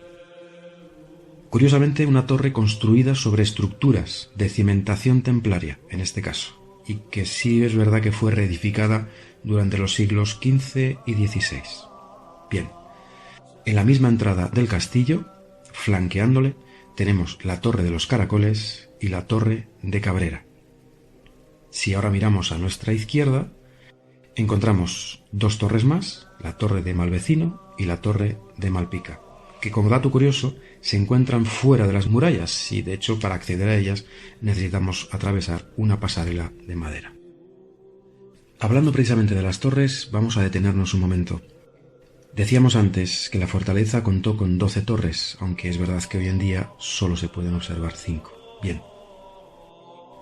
Curiosamente, una torre construida sobre estructuras de cimentación templaria, en este caso, y que sí es verdad que fue reedificada durante los siglos XV y XVI. Bien, en la misma entrada del castillo, flanqueándole, tenemos la Torre de los Caracoles y la Torre de Cabrera. Si ahora miramos a nuestra izquierda, encontramos 2 torres más, la torre de Malvecino y la torre de Malpica, que como dato curioso se encuentran fuera de las murallas y de hecho para acceder a ellas necesitamos atravesar una pasarela de madera. Hablando precisamente de las torres, vamos a detenernos un momento. Decíamos antes que la fortaleza contó con 12 torres, aunque es verdad que hoy en día solo se pueden observar 5. Bien.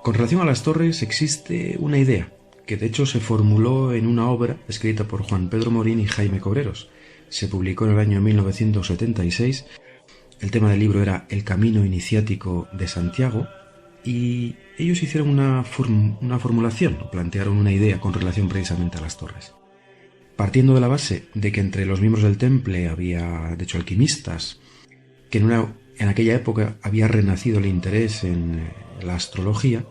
Con relación a las torres existe una idea, que de hecho se formuló en una obra escrita por Juan Pedro Morín y Jaime Cobreros. Se publicó en el año 1976. El tema del libro era El camino iniciático de Santiago, y ellos hicieron una formulación, o plantearon una idea con relación precisamente a las torres. Partiendo de la base de que entre los miembros del temple había, de hecho, alquimistas, que en aquella época había renacido el interés en la astrología,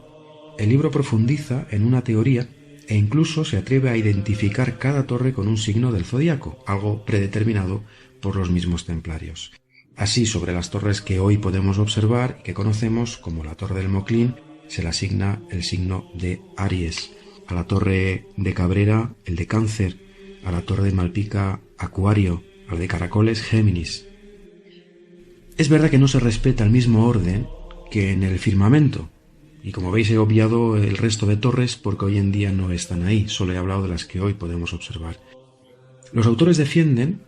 el libro profundiza en una teoría e incluso se atreve a identificar cada torre con un signo del zodiaco, algo predeterminado por los mismos templarios. Así, sobre las torres que hoy podemos observar y que conocemos, como la torre del Moclín, se le asigna el signo de Aries, a la torre de Cabrera el de Cáncer, a la torre de Malpica Acuario, a la de Caracoles Géminis. Es verdad que no se respeta el mismo orden que en el firmamento, y como veis he obviado el resto de torres porque hoy en día no están ahí, solo he hablado de las que hoy podemos observar. Los autores defienden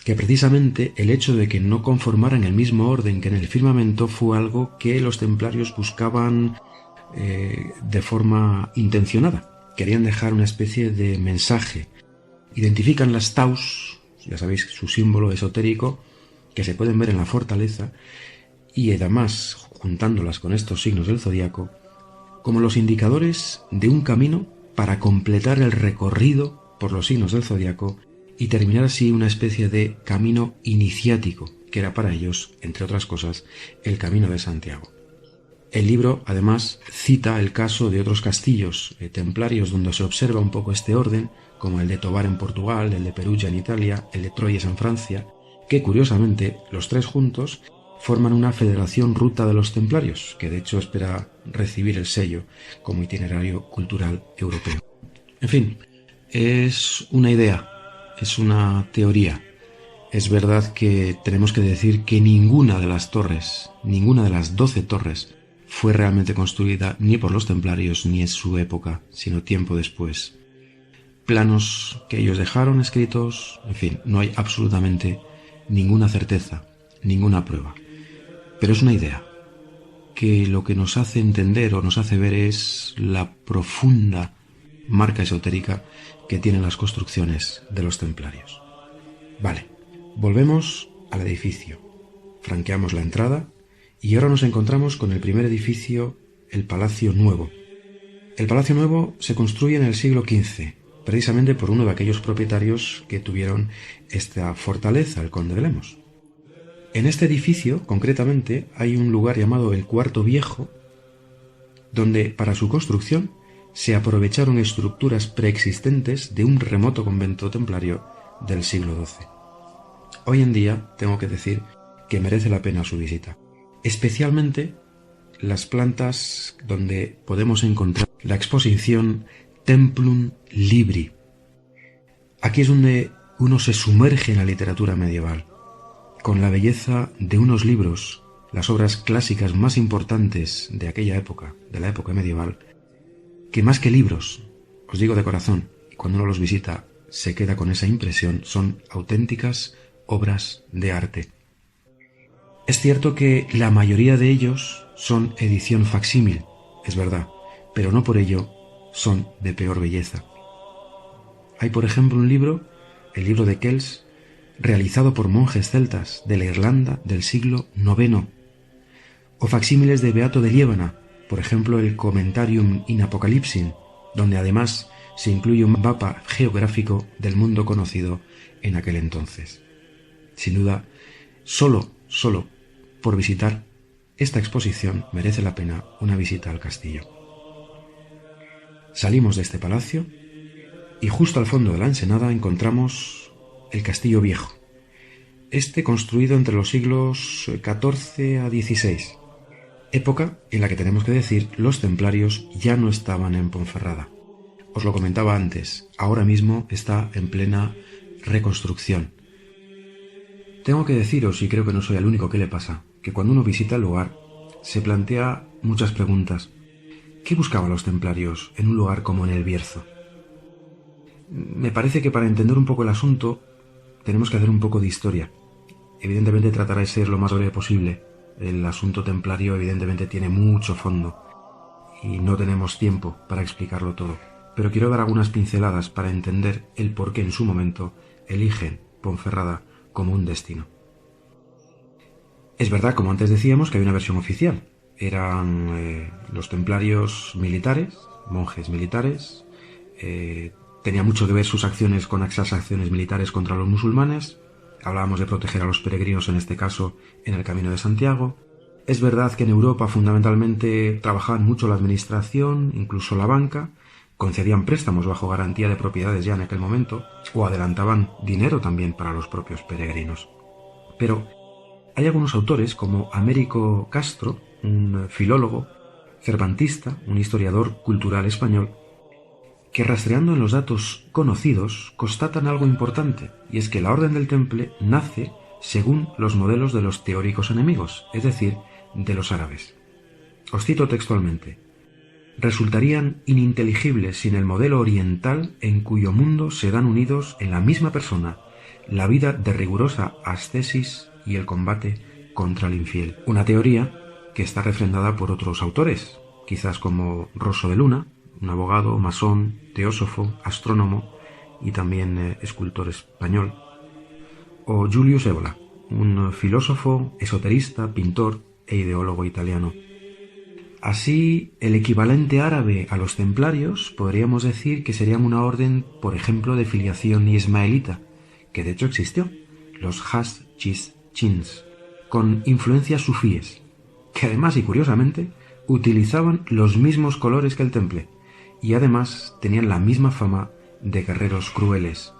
que precisamente el hecho de que no conformaran el mismo orden que en el firmamento fue algo que los templarios buscaban de forma intencionada. Querían dejar una especie de mensaje. Identifican las taus, ya sabéis su símbolo esotérico, que se pueden ver en la fortaleza, y además, juntándolas con estos signos del zodiaco, como los indicadores de un camino para completar el recorrido por los signos del zodiaco y terminar así una especie de camino iniciático, que era para ellos, entre otras cosas, el Camino de Santiago. El libro, además, cita el caso de otros castillos templarios donde se observa un poco este orden, como el de Tobar en Portugal, el de Perugia en Italia, el de Troyes en Francia, que curiosamente, los 3 juntos, forman una federación ruta de los templarios, que de hecho espera recibir el sello como itinerario cultural europeo. En fin, es una idea, es una teoría. Es verdad que tenemos que decir que ninguna de las torres, ninguna de las 12 torres, fue realmente construida ni por los templarios ni en su época, sino tiempo después. Planos que ellos dejaron escritos, en fin, no hay absolutamente ninguna certeza, ninguna prueba. Pero es una idea, que lo que nos hace entender o nos hace ver es la profunda marca esotérica que tienen las construcciones de los templarios. Vale, volvemos al edificio, franqueamos la entrada y ahora nos encontramos con el primer edificio, el Palacio Nuevo. El Palacio Nuevo se construye en el siglo XV, precisamente por uno de aquellos propietarios que tuvieron esta fortaleza, el Conde de Lemos. En este edificio, concretamente, hay un lugar llamado el Cuarto Viejo, donde para su construcción se aprovecharon estructuras preexistentes de un remoto convento templario del siglo XII. Hoy en día tengo que decir que merece la pena su visita, especialmente las plantas donde podemos encontrar la exposición Templum Libri. Aquí es donde uno se sumerge en la literatura medieval, con la belleza de unos libros, las obras clásicas más importantes de aquella época, de la época medieval, que más que libros, os digo de corazón, y cuando uno los visita se queda con esa impresión, son auténticas obras de arte. Es cierto que la mayoría de ellos son edición facsímil, es verdad, pero no por ello son de peor belleza. Hay, por ejemplo, un libro, el libro de Kells, realizado por monjes celtas de la Irlanda del siglo IX, o facsímiles de Beato de Liébana, por ejemplo el Commentarium in Apocalypsin, donde además se incluye un mapa geográfico del mundo conocido en aquel entonces. Sin duda, solo por visitar esta exposición merece la pena una visita al castillo. Salimos de este palacio y justo al fondo de la ensenada encontramos el Castillo Viejo, este construido entre los siglos XIV a XVI, época en la que tenemos que decir los templarios ya no estaban en Ponferrada. Os lo comentaba antes, ahora mismo está en plena reconstrucción. Tengo que deciros, y creo que no soy el único que le pasa, que cuando uno visita el lugar se plantea muchas preguntas. ¿Qué buscaban los templarios en un lugar como en El Bierzo? Me parece que para entender un poco el asunto tenemos que hacer un poco de historia. Evidentemente tratará de ser lo más breve posible. El asunto templario evidentemente tiene mucho fondo y no tenemos tiempo para explicarlo todo. Pero quiero dar algunas pinceladas para entender el por qué en su momento eligen Ponferrada como un destino. Es verdad, como antes decíamos, que hay una versión oficial. Eran los templarios militares, monjes militares. Tenía mucho que ver sus acciones con esas acciones militares contra los musulmanes. Hablábamos de proteger a los peregrinos, en este caso, en el Camino de Santiago. Es verdad que en Europa fundamentalmente trabajaban mucho la administración, incluso la banca, concedían préstamos bajo garantía de propiedades ya en aquel momento, o adelantaban dinero también para los propios peregrinos. Pero hay algunos autores, como Américo Castro, un filólogo cervantista, un historiador cultural español, que rastreando en los datos conocidos constatan algo importante, y es que la Orden del Temple nace según los modelos de los teóricos enemigos, es decir, de los árabes. Os cito textualmente: resultarían ininteligibles sin el modelo oriental en cuyo mundo se dan unidos en la misma persona la vida de rigurosa ascesis y el combate contra el infiel. Una teoría que está refrendada por otros autores, quizás como Rosso de Luna, un abogado, masón, teósofo, astrónomo y también escultor español, o Julius Evola, un filósofo, esoterista, pintor e ideólogo italiano. Así, el equivalente árabe a los templarios podríamos decir que serían una orden, por ejemplo, de filiación ismaelita, que de hecho existió, los Haschins, con influencias sufíes, que además y curiosamente utilizaban los mismos colores que el temple, y además tenían la misma fama de guerreros crueles,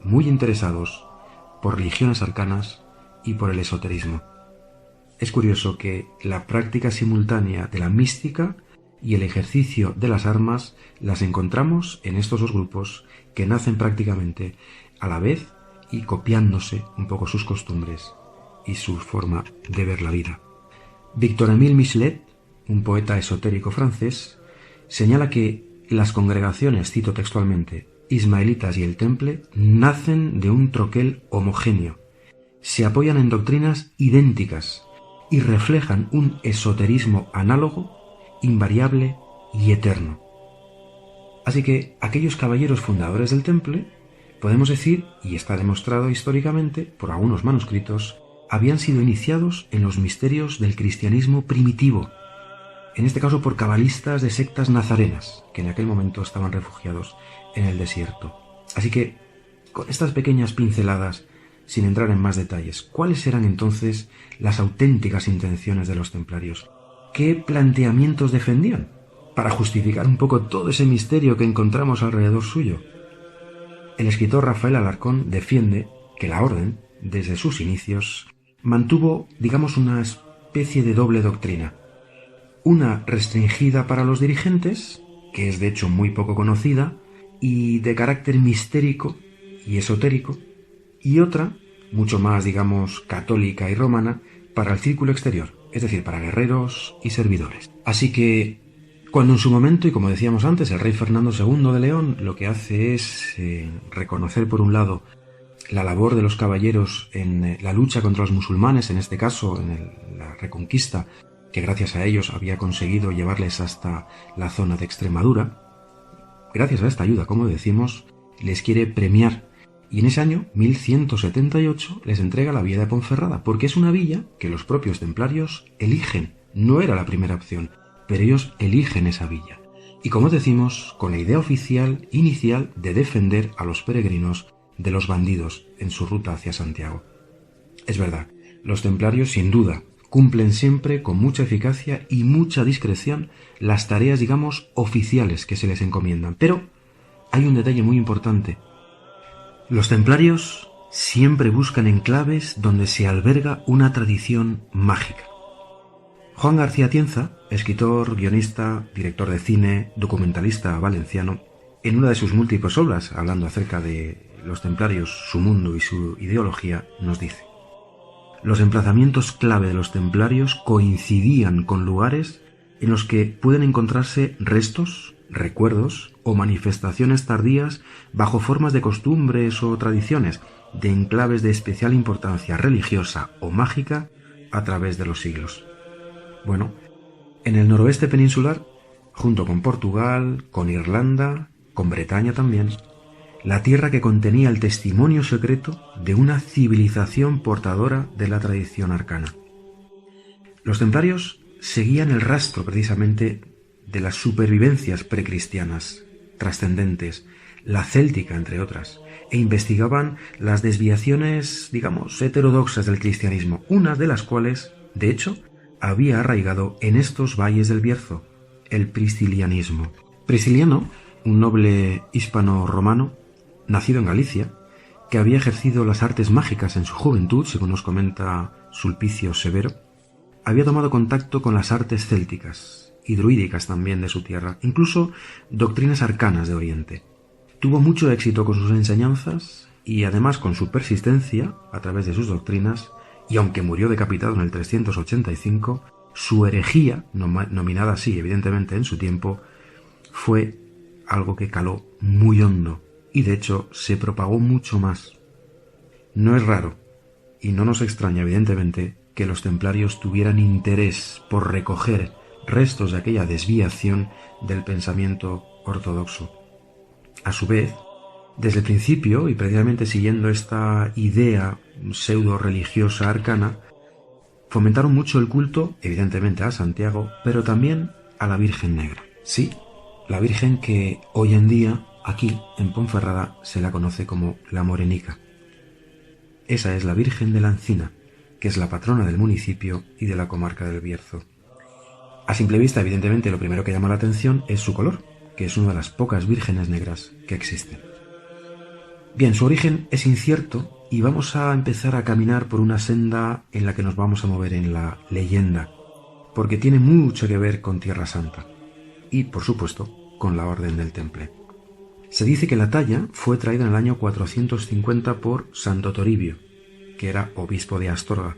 muy interesados por religiones arcanas y por el esoterismo. Es curioso que la práctica simultánea de la mística y el ejercicio de las armas las encontramos en estos dos grupos que nacen prácticamente a la vez y copiándose un poco sus costumbres y su forma de ver la vida. Victor-Émile Michelet, un poeta esotérico francés, señala que las congregaciones, cito textualmente, ismaelitas y el temple nacen de un troquel homogéneo, se apoyan en doctrinas idénticas y reflejan un esoterismo análogo, invariable y eterno. Así que aquellos caballeros fundadores del temple, podemos decir, y está demostrado históricamente por algunos manuscritos, habían sido iniciados en los misterios del cristianismo primitivo, en este caso por cabalistas de sectas nazarenas, que en aquel momento estaban refugiados en el desierto. Así que, con estas pequeñas pinceladas, sin entrar en más detalles, ¿cuáles eran entonces las auténticas intenciones de los templarios? ¿Qué planteamientos defendían para justificar un poco todo ese misterio que encontramos alrededor suyo? El escritor Rafael Alarcón defiende que la orden, desde sus inicios, mantuvo, digamos, una especie de doble doctrina. Una restringida para los dirigentes, que es de hecho muy poco conocida, y de carácter mistérico y esotérico, y otra, mucho más, digamos, católica y romana, para el círculo exterior, es decir, para guerreros y servidores. Así que, cuando en su momento, y como decíamos antes, el rey Fernando II de León lo que hace es reconocer, por un lado, la labor de los caballeros en la lucha contra los musulmanes, en este caso, en la reconquista, que gracias a ellos había conseguido llevarles hasta la zona de Extremadura. Gracias a esta ayuda, como decimos, les quiere premiar, y en ese año, 1178, les entrega la villa de Ponferrada, porque es una villa que los propios templarios eligen. No era la primera opción, pero ellos eligen esa villa. Y como decimos, con la idea oficial inicial de defender a los peregrinos de los bandidos en su ruta hacia Santiago. Es verdad, los templarios sin duda cumplen siempre con mucha eficacia y mucha discreción las tareas, digamos, oficiales que se les encomiendan. Pero hay un detalle muy importante. Los templarios siempre buscan enclaves donde se alberga una tradición mágica. Juan García Tienza, escritor, guionista, director de cine, documentalista valenciano, en una de sus múltiples obras, hablando acerca de los templarios, su mundo y su ideología, nos dice: los emplazamientos clave de los templarios coincidían con lugares en los que pueden encontrarse restos, recuerdos o manifestaciones tardías bajo formas de costumbres o tradiciones de enclaves de especial importancia religiosa o mágica a través de los siglos. Bueno, en el noroeste peninsular, junto con Portugal, con Irlanda, con Bretaña también, la tierra que contenía el testimonio secreto de una civilización portadora de la tradición arcana. Los templarios seguían el rastro precisamente de las supervivencias precristianas, trascendentes, la céltica entre otras, e investigaban las desviaciones, digamos, heterodoxas del cristianismo, una de las cuales, de hecho, había arraigado en estos valles del Bierzo, el priscilianismo. Prisciliano, un noble hispano-romano, nacido en Galicia, que había ejercido las artes mágicas en su juventud, según nos comenta Sulpicio Severo, había tomado contacto con las artes célticas y druídicas también de su tierra, incluso doctrinas arcanas de Oriente. Tuvo mucho éxito con sus enseñanzas y además con su persistencia a través de sus doctrinas, y aunque murió decapitado en el 385, su herejía, nominada así evidentemente en su tiempo, fue algo que caló muy hondo y de hecho se propagó mucho más. No es raro, y no nos extraña evidentemente, que los templarios tuvieran interés por recoger restos de aquella desviación del pensamiento ortodoxo. A su vez, desde el principio, y precisamente siguiendo esta idea pseudo-religiosa arcana, fomentaron mucho el culto, evidentemente a Santiago, pero también a la Virgen Negra. Sí, la Virgen que hoy en día, aquí en Ponferrada, se la conoce como la Morenica. Esa es la Virgen de la Encina, que es la patrona del municipio y de la comarca del Bierzo. A simple vista, evidentemente, lo primero que llama la atención es su color, que es una de las pocas vírgenes negras que existen. Bien, su origen es incierto y vamos a empezar a caminar por una senda en la que nos vamos a mover en la leyenda, porque tiene mucho que ver con Tierra Santa y, por supuesto, con la Orden del Temple. Se dice que la talla fue traída en el año 450 por Santo Toribio, que era obispo de Astorga,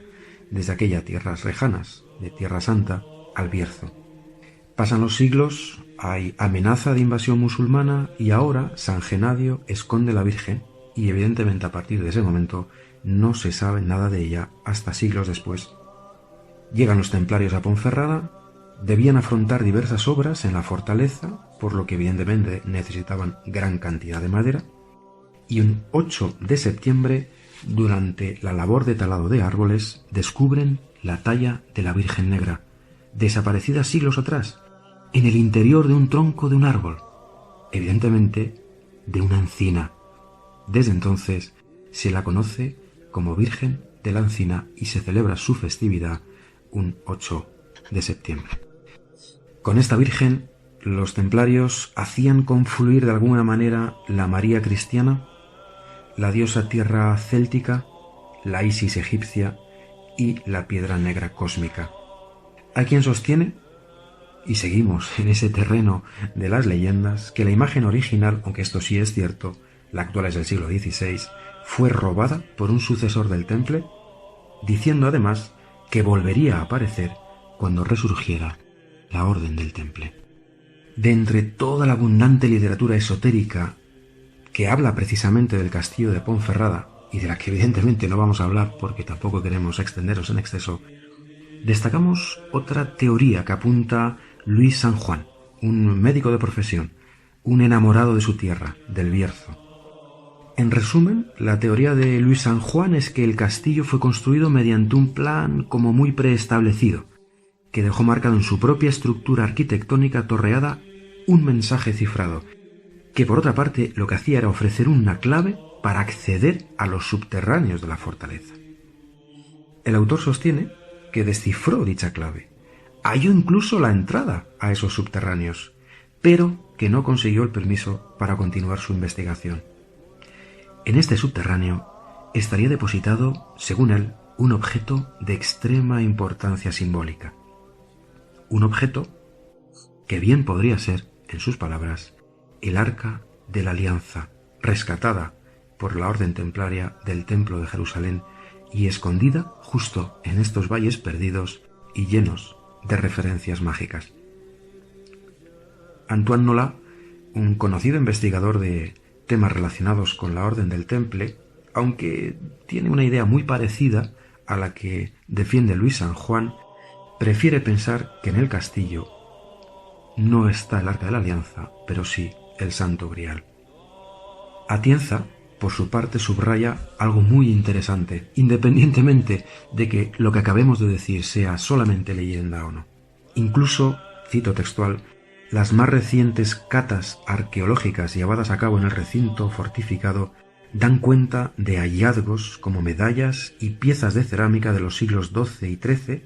desde aquellas tierras lejanas, de Tierra Santa, al Bierzo. Pasan los siglos, hay amenaza de invasión musulmana y ahora San Genadio esconde la Virgen y evidentemente a partir de ese momento no se sabe nada de ella hasta siglos después. Llegan los templarios a Ponferrada, debían afrontar diversas obras en la fortaleza, por lo que evidentemente necesitaban gran cantidad de madera, y un 8 de septiembre, durante la labor de talado de árboles, descubren la talla de la Virgen Negra, desaparecida siglos atrás, en el interior de un tronco de un árbol, evidentemente de una encina. Desde entonces se la conoce como Virgen de la Encina y se celebra su festividad un 8 de septiembre. Con esta Virgen, los templarios hacían confluir de alguna manera la María cristiana, la diosa tierra céltica, la Isis egipcia y la piedra negra cósmica. Hay quien sostiene, y seguimos en ese terreno de las leyendas, que la imagen original, aunque esto sí es cierto, la actual es del siglo XVI, fue robada por un sucesor del Temple, diciendo además que volvería a aparecer cuando resurgiera la Orden del Temple. De entre toda la abundante literatura esotérica que habla precisamente del castillo de Ponferrada, y de la que evidentemente no vamos a hablar porque tampoco queremos extendernos en exceso, destacamos otra teoría que apunta Luis San Juan, un médico de profesión, un enamorado de su tierra, del Bierzo. En resumen, la teoría de Luis San Juan es que el castillo fue construido mediante un plan como muy preestablecido, que dejó marcado en su propia estructura arquitectónica torreada un mensaje cifrado, que por otra parte lo que hacía era ofrecer una clave para acceder a los subterráneos de la fortaleza. El autor sostiene que descifró dicha clave, halló incluso la entrada a esos subterráneos, pero que no consiguió el permiso para continuar su investigación. En este subterráneo estaría depositado, según él, un objeto de extrema importancia simbólica. Un objeto que bien podría ser, en sus palabras, el arca de la Alianza, rescatada por la Orden Templaria del Templo de Jerusalén y escondida justo en estos valles perdidos y llenos de referencias mágicas. Antoine Nola, un conocido investigador de temas relacionados con la Orden del Temple, aunque tiene una idea muy parecida a la que defiende Luis San Juan, prefiere pensar que en el castillo no está el Arca de la Alianza, pero sí el Santo Grial. Atienza, por su parte, subraya algo muy interesante, independientemente de que lo que acabemos de decir sea solamente leyenda o no. Incluso, cito textual, las más recientes catas arqueológicas llevadas a cabo en el recinto fortificado dan cuenta de hallazgos como medallas y piezas de cerámica de los siglos XII y XIII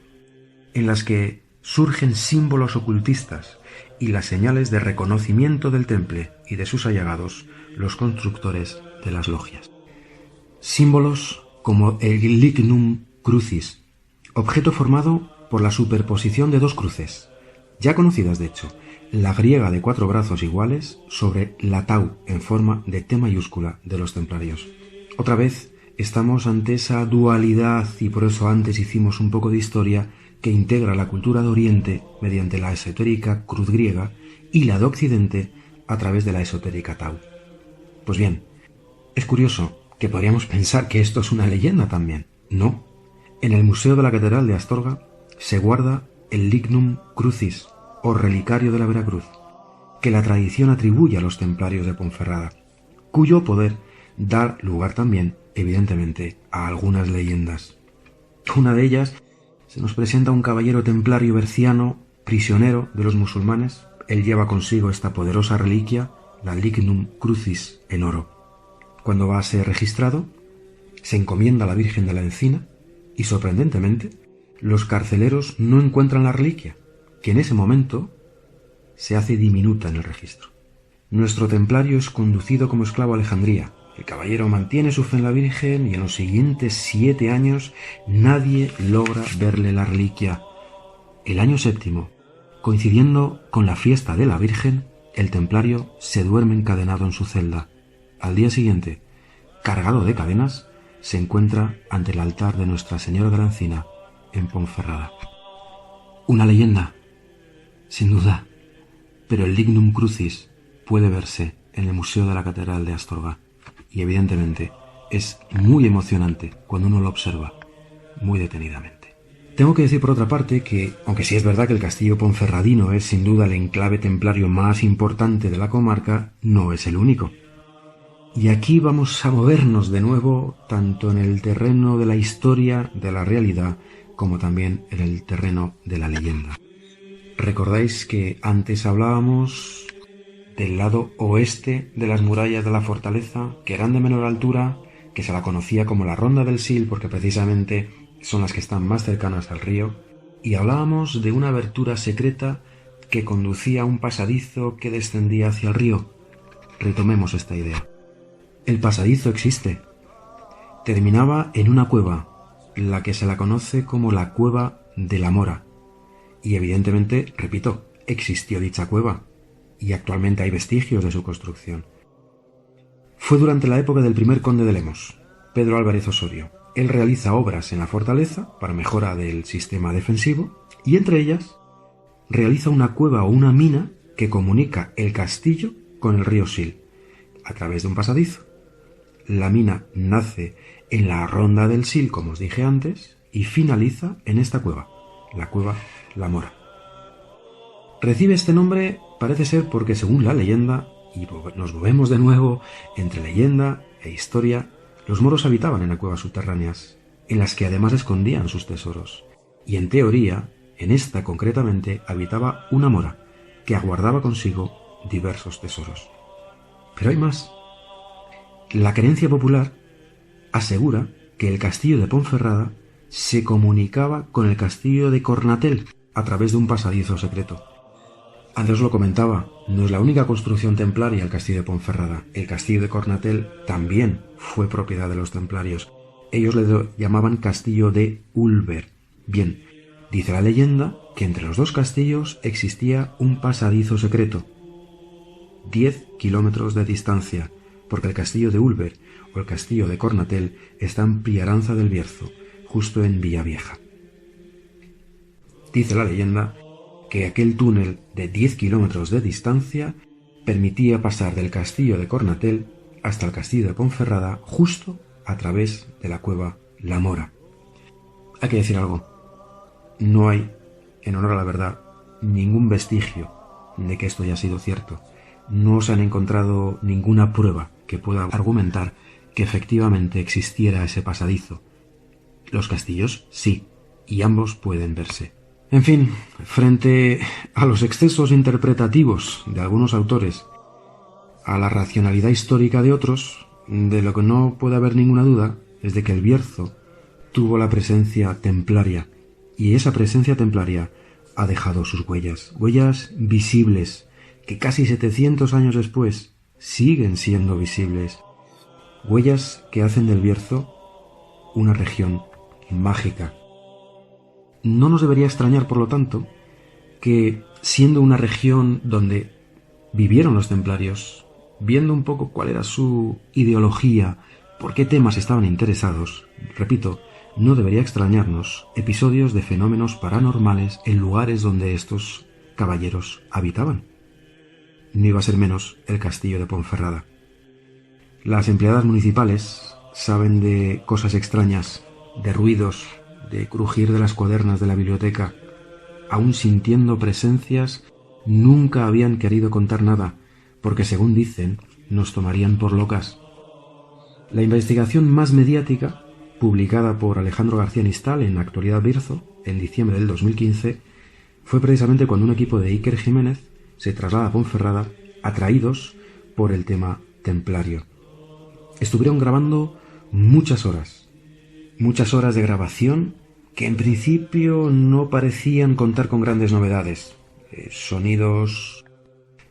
en las que surgen símbolos ocultistas y las señales de reconocimiento del temple y de sus allegados, los constructores de las logias. Símbolos como el lignum crucis, objeto formado por la superposición de dos cruces, ya conocidas de hecho, la griega de 4 brazos iguales sobre la tau en forma de T mayúscula de los templarios. Otra vez estamos ante esa dualidad, y por eso antes hicimos un poco de historia, que integra la cultura de Oriente mediante la esotérica cruz griega y la de Occidente a través de la esotérica tau. Pues bien, es curioso que podríamos pensar que esto es una leyenda también. No. En el Museo de la Catedral de Astorga se guarda el lignum crucis, o relicario de la Veracruz, que la tradición atribuye a los templarios de Ponferrada, cuyo poder da lugar también, evidentemente, a algunas leyendas. Una de ellas se nos presenta un caballero templario berciano, prisionero de los musulmanes. Él lleva consigo esta poderosa reliquia, la lignum crucis, en oro. Cuando va a ser registrado, se encomienda a la Virgen de la Encina y, sorprendentemente, los carceleros no encuentran la reliquia, que en ese momento se hace diminuta en el registro. Nuestro templario es conducido como esclavo a Alejandría. El caballero mantiene su fe en la Virgen y en los siguientes 7 años nadie logra verle la reliquia. El año 7º, coincidiendo con la fiesta de la Virgen, el templario se duerme encadenado en su celda. Al día siguiente, cargado de cadenas, se encuentra ante el altar de Nuestra Señora de la Encina en Ponferrada. Una leyenda, sin duda, pero el lignum crucis puede verse en el Museo de la Catedral de Astorga y evidentemente es muy emocionante cuando uno lo observa muy detenidamente. Tengo que decir por otra parte que, aunque sí es verdad que el castillo ponferradino es sin duda el enclave templario más importante de la comarca, no es el único. Y aquí vamos a movernos de nuevo tanto en el terreno de la historia, de la realidad, como también en el terreno de la leyenda. Recordáis que antes hablábamos del lado oeste de las murallas de la fortaleza, que eran de menor altura, que se la conocía como la Ronda del Sil porque precisamente son las que están más cercanas al río, y hablábamos de una abertura secreta que conducía a un pasadizo que descendía hacia el río. Retomemos esta idea. El pasadizo existe. Terminaba en una cueva, la que se la conoce como la Cueva de la Mora. Y evidentemente, repito, existió dicha cueva, y actualmente hay vestigios de su construcción. Fue durante la época del primer conde de Lemos, Pedro Álvarez Osorio. Él realiza obras en la fortaleza para mejora del sistema defensivo, y entre ellas realiza una cueva o una mina que comunica el castillo con el río Sil, a través de un pasadizo. La mina nace en la Ronda del Sil, como os dije antes, y finaliza en esta cueva, la Cueva La Mora. Recibe este nombre, parece ser porque según la leyenda, y nos movemos de nuevo entre leyenda e historia, los moros habitaban en las cuevas subterráneas, en las que además escondían sus tesoros. Y en teoría, en esta concretamente, habitaba una mora, que aguardaba consigo diversos tesoros. Pero hay más. La creencia popular asegura que el castillo de Ponferrada se comunicaba con el castillo de Cornatel a través de un pasadizo secreto. Antes os lo comentaba, no es la única construcción templaria el castillo de Ponferrada. El castillo de Cornatel también fue propiedad de los templarios. Ellos le llamaban castillo de Ulver. Bien, dice la leyenda que entre los dos castillos existía un pasadizo secreto. 10 kilómetros de distancia, porque el castillo de Ulver o el castillo de Cornatel está en Priaranza del Bierzo, justo en Villavieja. Dice la leyenda que aquel túnel de 10 kilómetros de distancia permitía pasar del castillo de Cornatel hasta el castillo de Ponferrada justo a través de la cueva La Mora. Hay que decir algo. No hay, en honor a la verdad, ningún vestigio de que esto haya sido cierto. No se han encontrado ninguna prueba que pueda argumentar que efectivamente existiera ese pasadizo. Los castillos sí, y ambos pueden verse. En fin, frente a los excesos interpretativos de algunos autores, a la racionalidad histórica de otros, de lo que no puede haber ninguna duda es de que el Bierzo tuvo la presencia templaria, y esa presencia templaria ha dejado sus huellas, huellas visibles, que casi 700 años después siguen siendo visibles, huellas que hacen del Bierzo una región mágica. No nos debería extrañar, por lo tanto, que siendo una región donde vivieron los templarios, viendo un poco cuál era su ideología, por qué temas estaban interesados, repito, no debería extrañarnos episodios de fenómenos paranormales en lugares donde estos caballeros habitaban. No iba a ser menos el castillo de Ponferrada. Las empleadas municipales saben de cosas extrañas, de ruidos, de crujir de las cuadernas de la biblioteca. Aún sintiendo presencias, nunca habían querido contar nada, porque según dicen, nos tomarían por locas. La investigación más mediática, publicada por Alejandro García Nistal en Actualidad Bierzo, en diciembre del 2015, fue precisamente cuando un equipo de Iker Jiménez se traslada a Ponferrada, atraídos por el tema templario. Estuvieron grabando muchas horas de grabación que en principio no parecían contar con grandes novedades. Sonidos,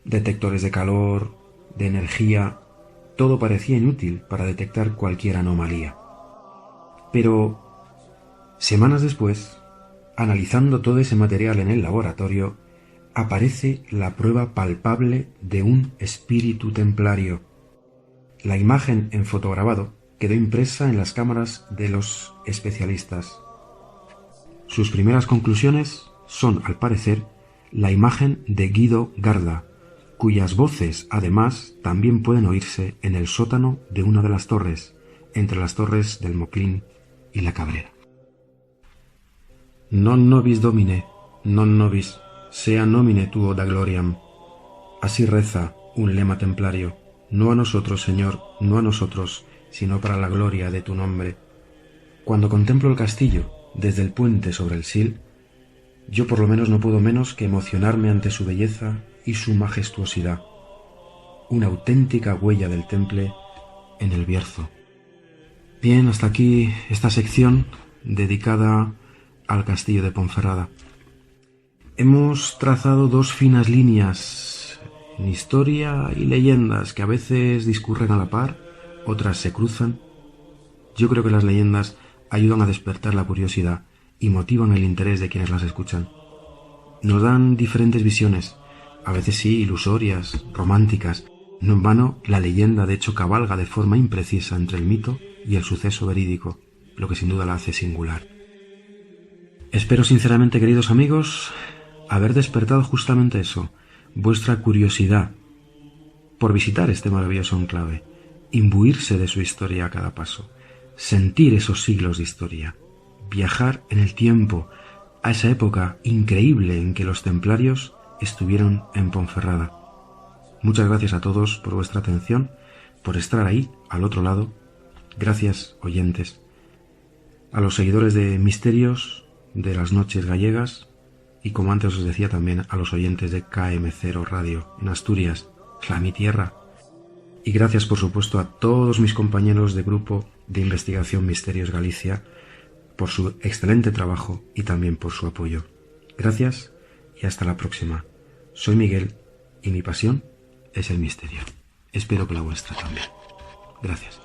detectores de calor, de energía, todo parecía inútil para detectar cualquier anomalía. Pero, semanas después, analizando todo ese material en el laboratorio, aparece la prueba palpable de un espíritu templario. La imagen en fotograbado quedó impresa en las cámaras de los especialistas. Sus primeras conclusiones son, al parecer, la imagen de Guido Garda, cuyas voces, además, también pueden oírse en el sótano de una de las torres, entre las torres del Moclín y la Cabrera. Non nobis Domine, non nobis, sea nomine tuo da gloriam. Así reza un lema templario. No a nosotros, Señor, no a nosotros, sino para la gloria de tu nombre. Cuando contemplo el castillo desde el puente sobre el Sil, yo por lo menos no puedo menos que emocionarme ante su belleza y su majestuosidad. Una auténtica huella del temple en el Bierzo. Bien, hasta aquí esta sección dedicada al castillo de Ponferrada. Hemos trazado dos finas líneas en historia y leyendas que a veces discurren a la par, otras se cruzan. Yo creo que las leyendas ayudan a despertar la curiosidad y motivan el interés de quienes las escuchan. Nos dan diferentes visiones, a veces sí ilusorias, románticas. No en vano, la leyenda de hecho cabalga de forma imprecisa entre el mito y el suceso verídico, lo que sin duda la hace singular. Espero sinceramente, queridos amigos, haber despertado justamente eso, vuestra curiosidad por visitar este maravilloso enclave, imbuirse de su historia a cada paso, sentir esos siglos de historia, viajar en el tiempo a esa época increíble en que los templarios estuvieron en Ponferrada. Muchas gracias a todos por vuestra atención, por estar ahí, al otro lado. Gracias, oyentes. A los seguidores de Misterios de las Noches Gallegas y, como antes os decía, también a los oyentes de KM0 Radio en Asturias, mi tierra. Y gracias, por supuesto, a todos mis compañeros de grupo de investigación Misterios Galicia por su excelente trabajo y también por su apoyo. Gracias y hasta la próxima. Soy Miguel y mi pasión es el misterio. Espero que la vuestra también. Gracias.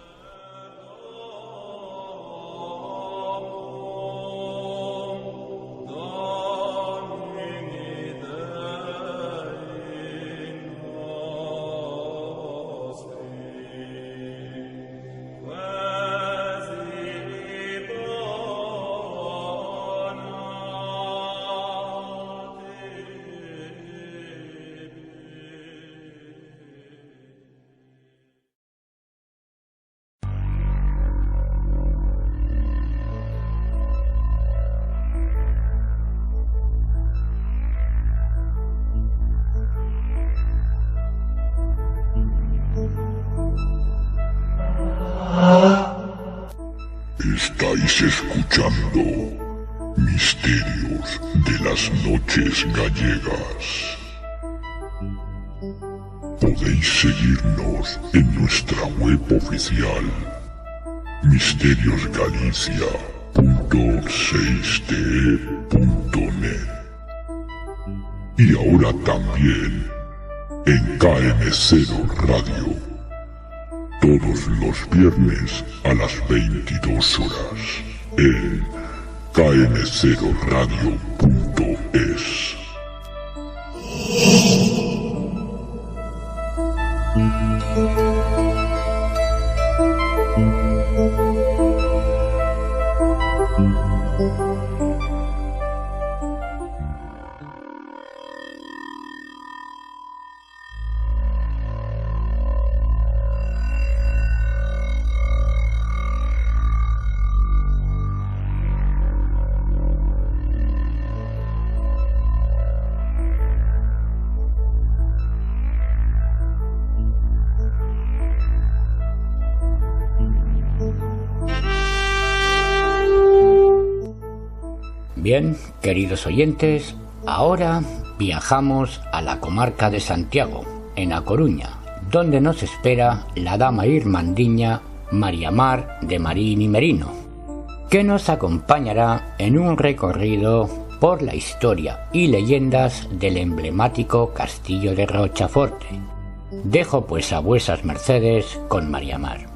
Estáis escuchando Misterios de las Noches Gallegas. Podéis seguirnos en nuestra web oficial misteriosgalicia.6te.net y ahora también en KM0 Radio, todos los viernes a las 22 horas en km0radio.es. Bien, queridos oyentes, ahora viajamos a la comarca de Santiago, en A Coruña, donde nos espera la dama irmandiña María Mar de Marín y Merino, que nos acompañará en un recorrido por la historia y leyendas del emblemático castillo de Rochaforte. Dejo pues a vuesas mercedes con María Mar.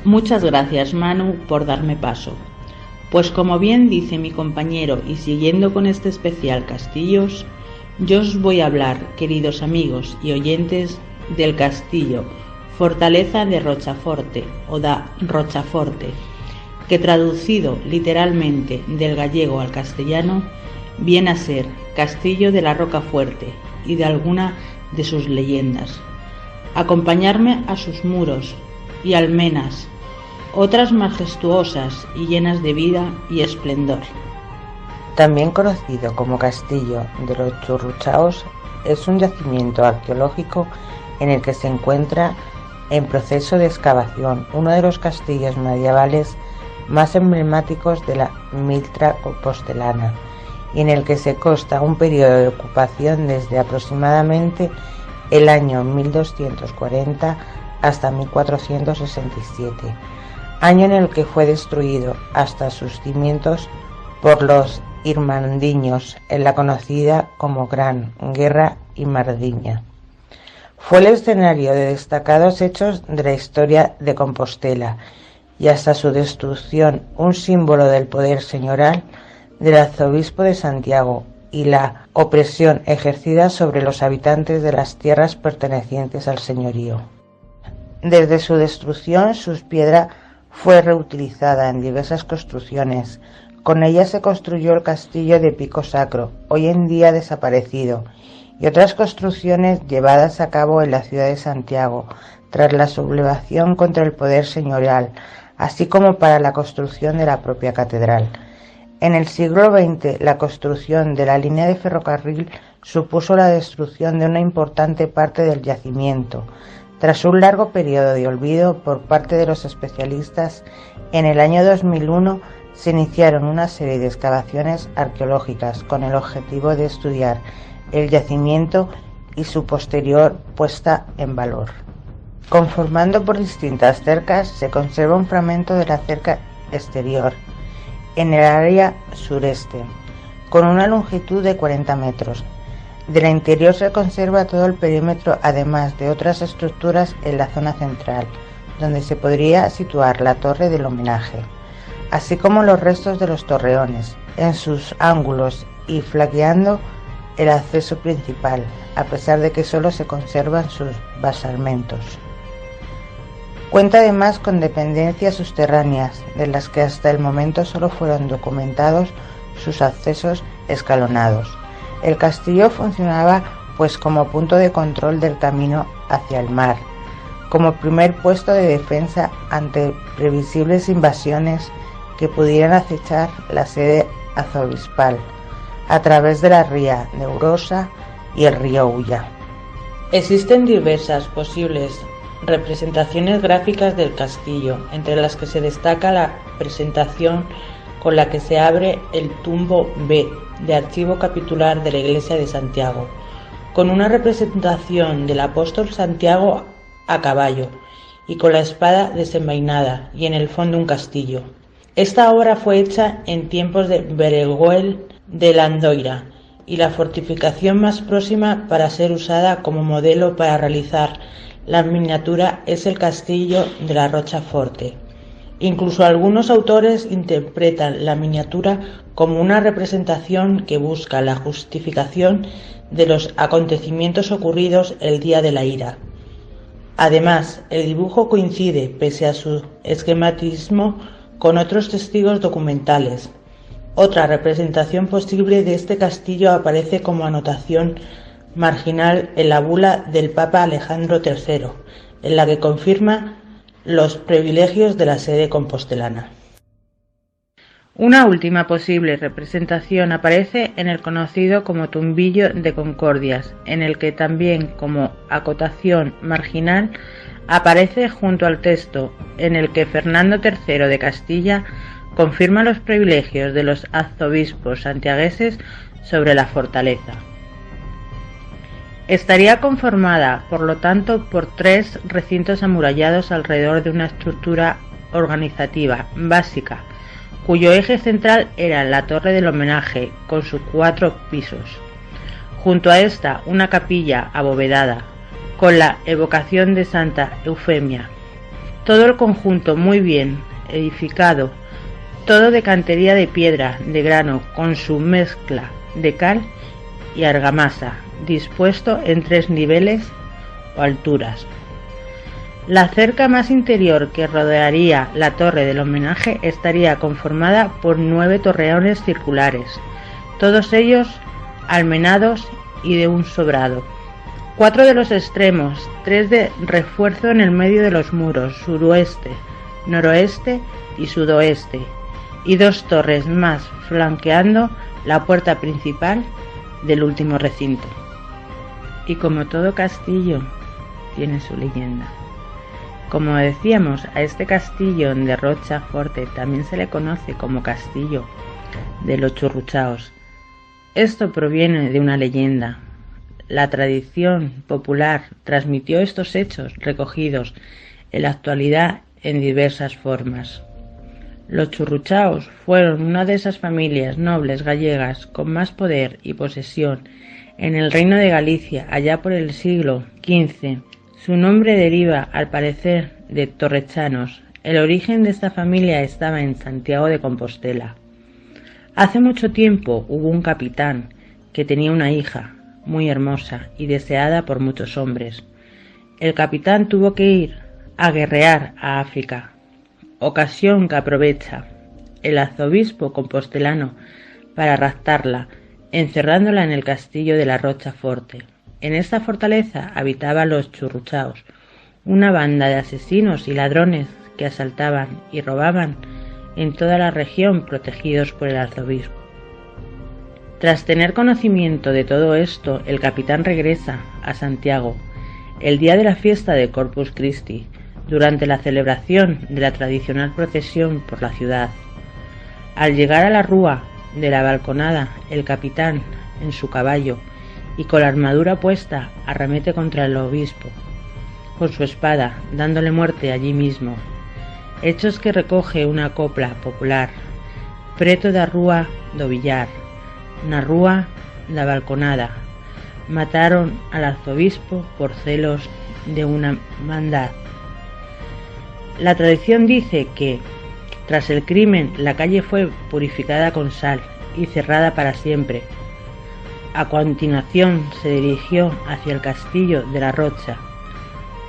Muchas gracias, Manu, por darme paso. Pues como bien dice mi compañero, y siguiendo con este especial Castillos, yo os voy a hablar, queridos amigos y oyentes, del castillo Fortaleza de Rochaforte o da Rochaforte, que traducido literalmente del gallego al castellano viene a ser Castillo de la Roca Fuerte y de alguna de sus leyendas. Acompañarme a sus muros y almenas, otras majestuosas y llenas de vida y esplendor. También conocido como Castillo de los Churruchaos, es un yacimiento arqueológico en el que se encuentra en proceso de excavación uno de los castillos medievales más emblemáticos de la Miltra compostelana, y en el que se consta un periodo de ocupación desde aproximadamente el año 1240 hasta 1467, año en el que fue destruido hasta sus cimientos por los irmandiños en la conocida como Gran Guerra Irmandiña. Fue el escenario de destacados hechos de la historia de Compostela y hasta su destrucción un símbolo del poder señorial del arzobispo de Santiago y la opresión ejercida sobre los habitantes de las tierras pertenecientes al señorío. Desde su destrucción, su piedra fue reutilizada en diversas construcciones. Con ella se construyó el castillo de Pico Sacro, hoy en día desaparecido, y otras construcciones llevadas a cabo en la ciudad de Santiago, tras la sublevación contra el poder señorial, así como para la construcción de la propia catedral. En el siglo XX, la construcción de la línea de ferrocarril supuso la destrucción de una importante parte del yacimiento. Tras un largo periodo de olvido por parte de los especialistas, en el año 2001 se iniciaron una serie de excavaciones arqueológicas con el objetivo de estudiar el yacimiento y su posterior puesta en valor. Conformando por distintas cercas, se conserva un fragmento de la cerca exterior, en el área sureste, con una longitud de 40 metros. De la interior se conserva todo el perímetro, además de otras estructuras en la zona central, donde se podría situar la torre del homenaje, así como los restos de los torreones, en sus ángulos y flanqueando el acceso principal, a pesar de que solo se conservan sus basalmentos. Cuenta además con dependencias subterráneas, de las que hasta el momento solo fueron documentados sus accesos escalonados. El castillo funcionaba pues como punto de control del camino hacia el mar, como primer puesto de defensa ante previsibles invasiones que pudieran acechar la sede arzobispal, a través de la ría de Urosa y el río Ulla. Existen diversas posibles representaciones gráficas del castillo, entre las que se destaca la presentación con la que se abre el tumbo B de archivo capitular de la iglesia de Santiago, con una representación del apóstol Santiago a caballo y con la espada desenvainada y en el fondo un castillo. Esta obra fue hecha en tiempos de Berenguel de Landoira y la fortificación más próxima para ser usada como modelo para realizar la miniatura es el castillo de la Rochaforte. Incluso algunos autores interpretan la miniatura como una representación que busca la justificación de los acontecimientos ocurridos el día de la ira. Además, el dibujo coincide, pese a su esquematismo, con otros testigos documentales. Otra representación posible de este castillo aparece como anotación marginal en la bula del Papa Alejandro III, en la que confirma los privilegios de la sede compostelana. Una última posible representación aparece en el conocido como Tumbillo de Concordias, en el que también como acotación marginal aparece junto al texto en el que Fernando III de Castilla confirma los privilegios de los arzobispos santiagueses sobre la fortaleza. Estaría conformada, por lo tanto, por 3 recintos amurallados alrededor de una estructura organizativa básica, cuyo eje central era la torre del homenaje, con sus 4 pisos. Junto a esta, una capilla abovedada, con la evocación de Santa Eufemia. Todo el conjunto muy bien edificado, todo de cantería de piedra, de grano, con su mezcla de cal y argamasa, dispuesto en 3 niveles o alturas. La cerca más interior que rodearía la torre del homenaje estaría conformada por 9 torreones circulares, todos ellos almenados y de un sobrado. 4 de los extremos, 3 de refuerzo en el medio de los muros, suroeste, noroeste y sudoeste, y 2 torres más flanqueando la puerta principal del último recinto. Y como todo castillo, tiene su leyenda. Como decíamos, a este castillo de Rochaforte también se le conoce como Castillo de los Churruchaos. Esto proviene de una leyenda. La tradición popular transmitió estos hechos recogidos en la actualidad en diversas formas. Los Churruchaos fueron una de esas familias nobles gallegas con más poder y posesión en el reino de Galicia allá por el siglo XV. Su nombre deriva, al parecer, de torrechanos. El origen de esta familia estaba en Santiago de Compostela. Hace mucho tiempo hubo un capitán que tenía una hija muy hermosa y deseada por muchos hombres. El capitán tuvo que ir a guerrear a África, ocasión que aprovecha el arzobispo compostelano para raptarla, encerrándola en el castillo de la Rochaforte. En esta fortaleza habitaban los Churruchaos, una banda de asesinos y ladrones que asaltaban y robaban en toda la región protegidos por el arzobispo. Tras tener conocimiento de todo esto, el capitán regresa a Santiago el día de la fiesta de Corpus Christi, durante la celebración de la tradicional procesión por la ciudad. Al llegar a la rúa de la balconada, el capitán, en su caballo y con la armadura puesta, arremete contra el obispo con su espada, dándole muerte allí mismo. Hechos que recoge una copla popular: preto da rúa do billar, na rúa da balconada. Mataron al arzobispo por celos de una mandad. La tradición dice que, tras el crimen, la calle fue purificada con sal y cerrada para siempre. A continuación se dirigió hacia el castillo de la Rocha,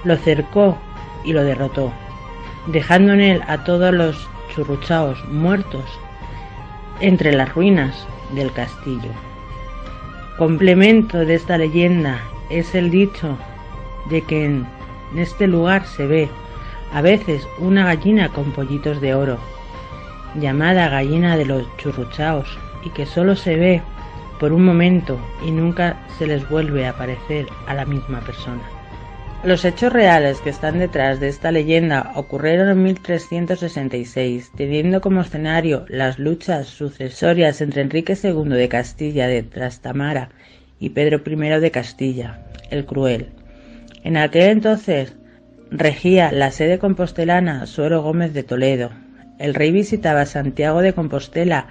lo cercó y lo derrotó, dejando en él a todos los churruchaos muertos entre las ruinas del castillo. Complemento de esta leyenda es el dicho de que en este lugar se ve a veces una gallina con pollitos de oro, llamada gallina de los churruchaos, y que solo se ve por un momento y nunca se les vuelve a aparecer a la misma persona. Los hechos reales que están detrás de esta leyenda ocurrieron en 1366, teniendo como escenario las luchas sucesorias entre Enrique II de Castilla de Trastámara y Pedro I de Castilla, el Cruel. En aquel entonces regía la sede compostelana Suero Gómez de Toledo. El rey visitaba Santiago de Compostela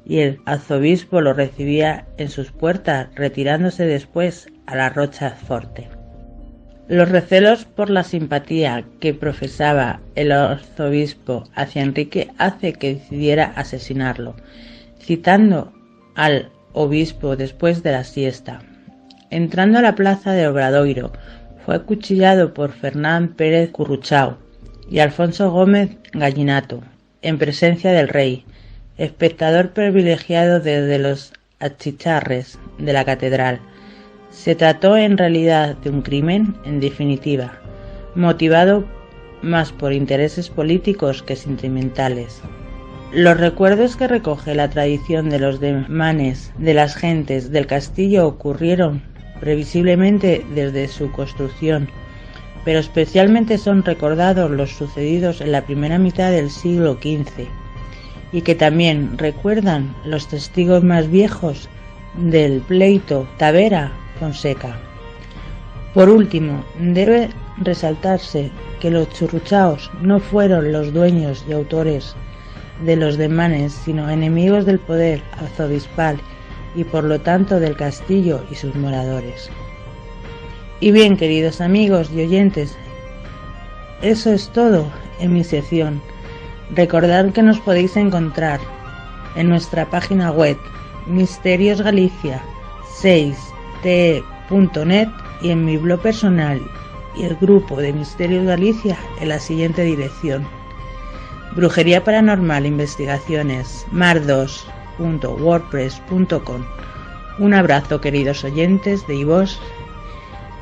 y el arzobispo lo recibía en sus puertas, retirándose después a la Rocha Forte. Los recelos por la simpatía que profesaba el arzobispo hacia Enrique hace que decidiera asesinarlo, citando al obispo después de la siesta. Entrando a la plaza de Obradoiro, fue acuchillado por Fernán Pérez Curruchao y Alfonso Gómez Gallinato, en presencia del rey, espectador privilegiado desde los achicharres de la catedral. Se trató en realidad de un crimen, en definitiva, motivado más por intereses políticos que sentimentales. Los recuerdos que recoge la tradición de los demanes de las gentes del castillo ocurrieron previsiblemente desde su construcción, pero especialmente son recordados los sucedidos en la primera mitad del siglo XV, y que también recuerdan los testigos más viejos del pleito Tavera-Fonseca. Por último, debe resaltarse que los churruchaos no fueron los dueños y autores de los demanes, sino enemigos del poder arzobispal y por lo tanto del castillo y sus moradores. Y bien, queridos amigos y oyentes, eso es todo en mi sección. Recordad que nos podéis encontrar en nuestra página web misteriosgalicia6te.net y en mi blog personal y el grupo de Misterios Galicia en la siguiente dirección: Brujería Paranormal Investigaciones mar2.wordpress.com. Un abrazo, queridos oyentes de iVox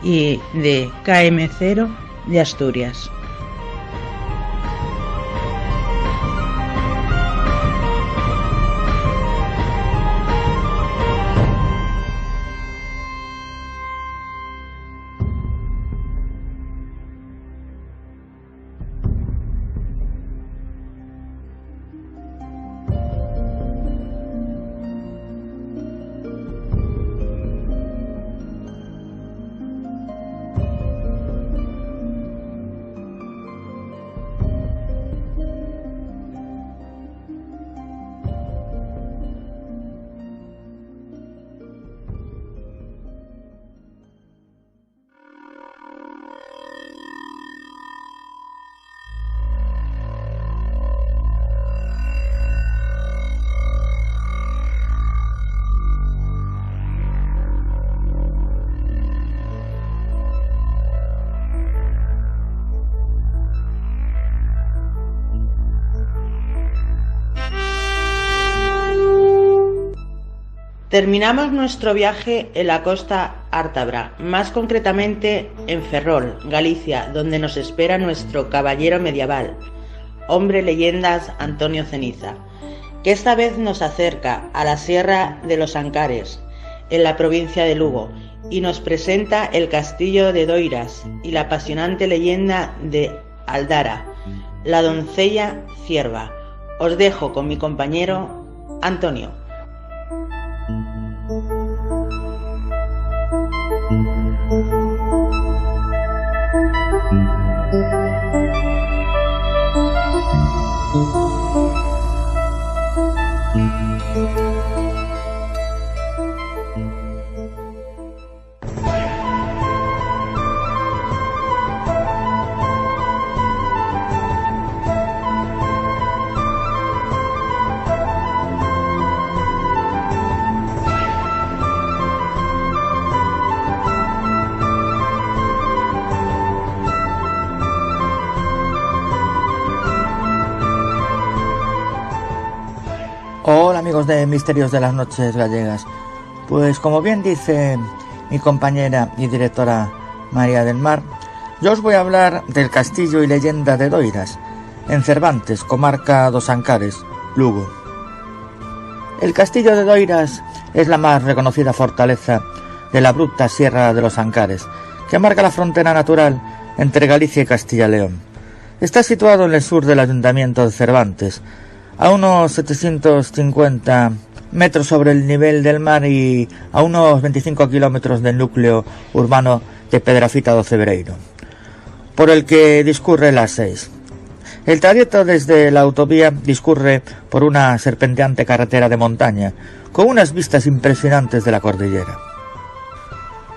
y de KM0 de Asturias. Terminamos nuestro viaje en la costa ártabra, más concretamente en Ferrol, Galicia, donde nos espera nuestro caballero medieval, hombre leyendas Antonio Ceniza, que esta vez nos acerca a la Sierra de los Ancares, en la provincia de Lugo, y nos presenta el castillo de Doiras y la apasionante leyenda de Aldara, la doncella cierva. Os dejo con mi compañero Antonio. amigos de Misterios de las Noches Gallegas? Pues como bien dice mi compañera y directora María del Mar, yo os voy a hablar del castillo y leyenda de Doiras, en Cervantes, comarca dos Ancares, Lugo. El castillo de Doiras es la más reconocida fortaleza de la abrupta Sierra de los Ancares, que marca la frontera natural entre Galicia y Castilla y León. Está situado en el sur del ayuntamiento de Cervantes, a unos 750 metros sobre el nivel del mar y a unos 25 kilómetros del núcleo urbano de Pedrafita do Cebreiro, por el que discurre la A6. El trayecto desde la autovía discurre por una serpenteante carretera de montaña, con unas vistas impresionantes de la cordillera.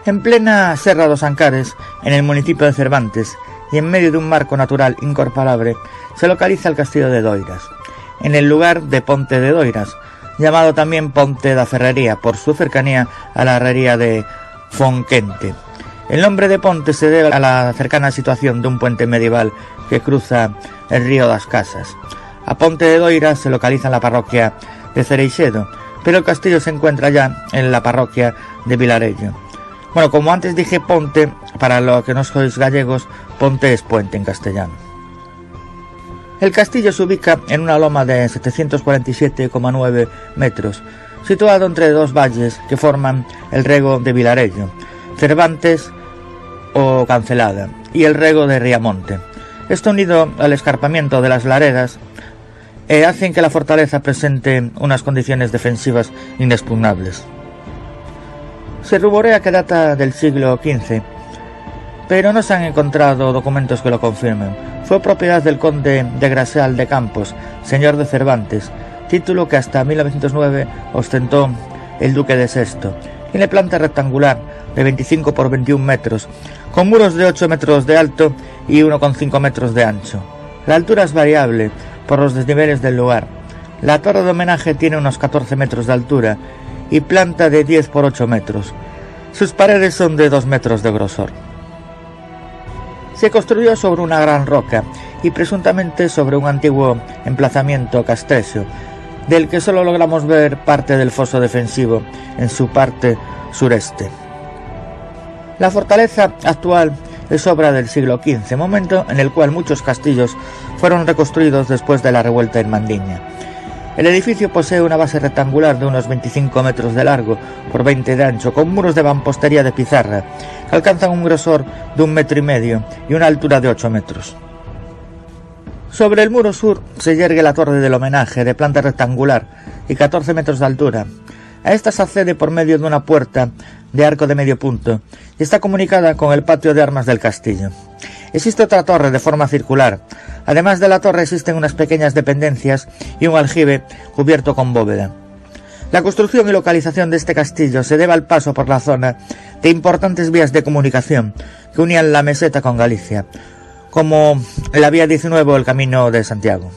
En plena Serra dos Ancares, en el municipio de Cervantes, y en medio de un marco natural incomparable, se localiza el castillo de Doiras, en el lugar de Ponte de Doiras, llamado también Ponte da Ferrería, por su cercanía a la herrería de Fonquente. El nombre de Ponte se debe a la cercana situación de un puente medieval que cruza el río das Casas. A Ponte de Doiras se localiza en la parroquia de Cereixedo, pero el castillo se encuentra ya en la parroquia de Vilarello. Bueno, como antes dije Ponte, para los que no sois gallegos, Ponte es puente en castellano. El castillo se ubica en una loma de 747,9 metros, situado entre dos valles que forman el rego de Vilarello, Cervantes o Cancelada, y el rego de Riamonte. Esto, unido al escarpamiento de las laredas, hacen que la fortaleza presente unas condiciones defensivas inexpugnables. Se rumorea que data del siglo XV, pero no se han encontrado documentos que lo confirmen. Fue propiedad del conde de Grasal de Campos, señor de Cervantes, título que hasta 1909 ostentó el duque de Sexto. Tiene planta rectangular de 25 por 21 metros, con muros de 8 metros de alto y 1,5 metros de ancho. La altura es variable por los desniveles del lugar. La torre de homenaje tiene unos 14 metros de altura y planta de 10 por 8 metros. Sus paredes son de 2 metros de grosor. Se construyó sobre una gran roca y presuntamente sobre un antiguo emplazamiento castresio, del que solo logramos ver parte del foso defensivo en su parte sureste. La fortaleza actual es obra del siglo XV, momento en el cual muchos castillos fueron reconstruidos después de la revuelta en Mandiña. El edificio posee una base rectangular de unos 25 metros de largo por 20 de ancho, con muros de mampostería de pizarra, que alcanzan un grosor de 1,5 metros y una altura de 8 metros. Sobre el muro sur se yergue la torre del homenaje, de planta rectangular y 14 metros de altura. A esta se accede por medio de una puerta de arco de medio punto y está comunicada con el patio de armas del castillo. Existe otra torre de forma circular. Además de la torre existen unas pequeñas dependencias y un aljibe cubierto con bóveda. La construcción y localización de este castillo se debe al paso por la zona de importantes vías de comunicación que unían la meseta con Galicia, como la vía 19 o el Camino de Santiago.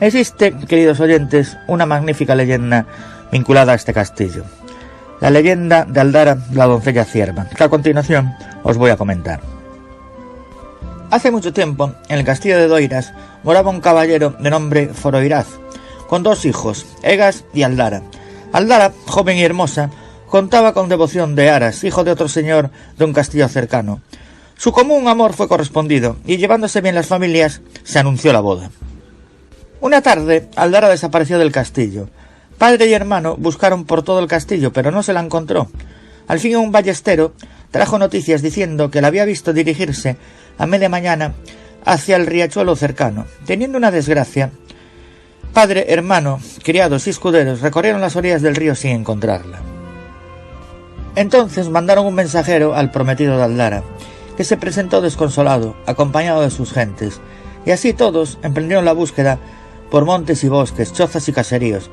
Existe, queridos oyentes, una magnífica leyenda vinculada a este castillo. La leyenda de Aldara, la doncella cierva, que a continuación os voy a comentar. Hace mucho tiempo, en el castillo de Doiras, moraba un caballero de nombre Foroiraz, con 2 hijos, Egas y Aldara. Aldara, joven y hermosa, contaba con devoción de Aras, hijo de otro señor de un castillo cercano. Su común amor fue correspondido, y llevándose bien las familias, se anunció la boda. Una tarde, Aldara desapareció del castillo. Padre y hermano buscaron por todo el castillo, pero no se la encontró. Al fin un ballestero trajo noticias diciendo que la había visto dirigirse a media mañana hacia el riachuelo cercano. Teniendo una desgracia, padre, hermano, criados y escuderos recorrieron las orillas del río sin encontrarla. Entonces mandaron un mensajero al prometido de Aldara, que se presentó desconsolado, acompañado de sus gentes, y así todos emprendieron la búsqueda por montes y bosques, chozas y caseríos.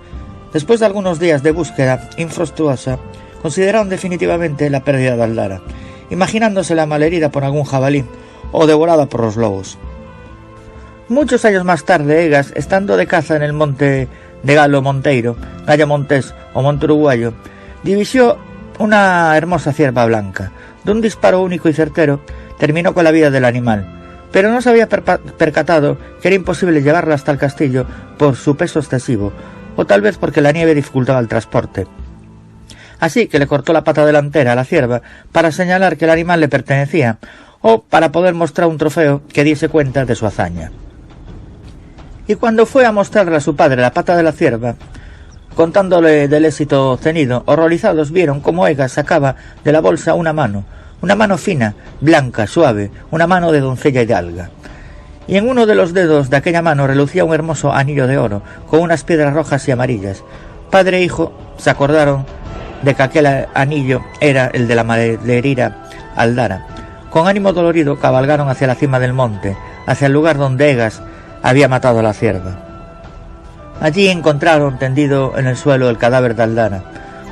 Después de algunos días de búsqueda infructuosa, consideraron definitivamente la pérdida de Aldara, imaginándosela malherida por algún jabalí o devorada por los lobos. Muchos años más tarde, Egas, estando de caza en el monte de Galo Monteiro, Gallo Montés o Monte Uruguayo, divisó una hermosa cierva blanca. De un disparo único y certero, terminó con la vida del animal, pero no se había percatado que era imposible llevarla hasta el castillo por su peso excesivo, o tal vez porque la nieve dificultaba el transporte. Así que le cortó la pata delantera a la cierva para señalar que el animal le pertenecía, o para poder mostrar un trofeo que diese cuenta de su hazaña. Y cuando fue a mostrarle a su padre la pata de la cierva, contándole del éxito obtenido, horrorizados vieron cómo Egas sacaba de la bolsa una mano fina, blanca, suave, una mano de doncella hidalga. Y en uno de los dedos de aquella mano relucía un hermoso anillo de oro, con unas piedras rojas y amarillas. Padre e hijo se acordaron de que aquel anillo era el de la maderera Aldara. Con ánimo dolorido cabalgaron hacia la cima del monte, hacia el lugar donde Egas había matado a la cierva. Allí encontraron tendido en el suelo el cadáver de Aldara,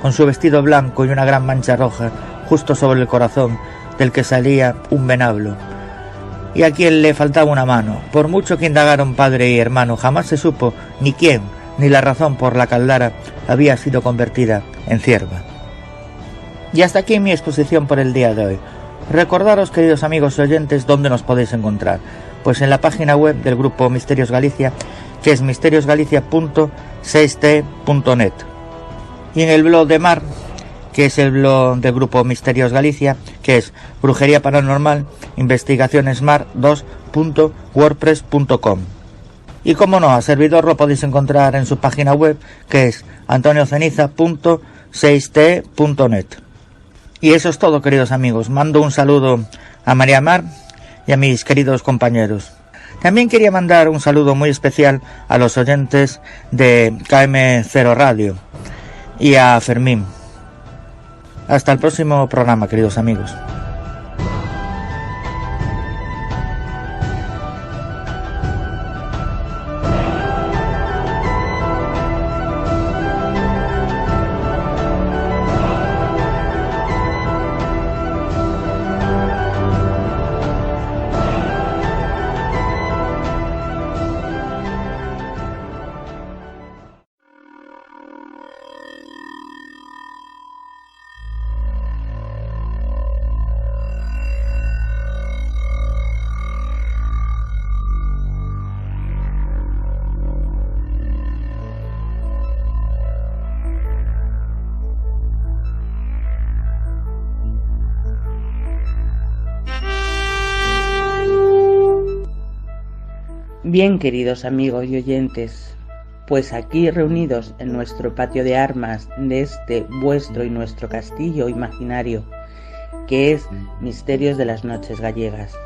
con su vestido blanco y una gran mancha roja justo sobre el corazón, del que salía un venablo, y a quien le faltaba una mano. Por mucho que indagaron padre y hermano, jamás se supo ni quién ni la razón por la que Aldara había sido convertida en cierva. Y hasta aquí mi exposición por el día de hoy. Recordaros, queridos amigos y oyentes, dónde nos podéis encontrar. Pues en la página web del grupo Misterios Galicia, que es misteriosgalicia.6t.net, y en el blog de Mar, que es el blog del grupo Misterios Galicia, que es Brujería Paranormal investigacionesmar2.wordpress.com. Y como no, a servidor lo podéis encontrar en su página web, que es antonioceniza.6t.net. Y eso es todo, queridos amigos. Mando un saludo a María Mar y a mis queridos compañeros. También quería mandar un saludo muy especial a los oyentes de KM0 Radio y a Fermín. Hasta el próximo programa, queridos amigos. Bien, queridos amigos y oyentes, pues aquí reunidos en nuestro patio de armas de este vuestro y nuestro castillo imaginario, que es Misterios de las Noches Gallegas.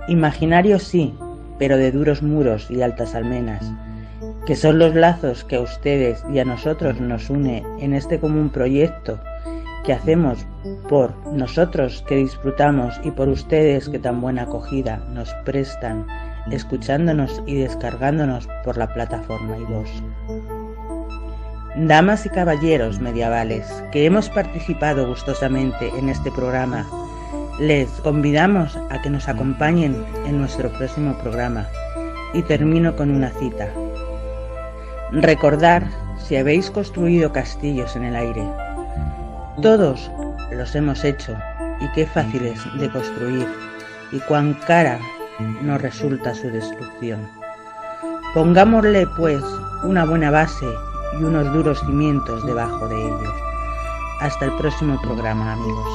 Imaginario sí, pero de duros muros y altas almenas, que son los lazos que a ustedes y a nosotros nos une en este común proyecto que hacemos por nosotros que disfrutamos y por ustedes que tan buena acogida nos prestan, escuchándonos y descargándonos por la plataforma iVoox. Damas y caballeros medievales que hemos participado gustosamente en este programa, les convidamos a que nos acompañen en nuestro próximo programa. Y termino con una cita. Recordar si habéis construido castillos en el aire. Todos los hemos hecho, y qué fáciles de construir, y cuán cara nos resulta su destrucción. Pongámosle, pues, una buena base y unos duros cimientos debajo de ellos. Hasta el próximo programa, amigos.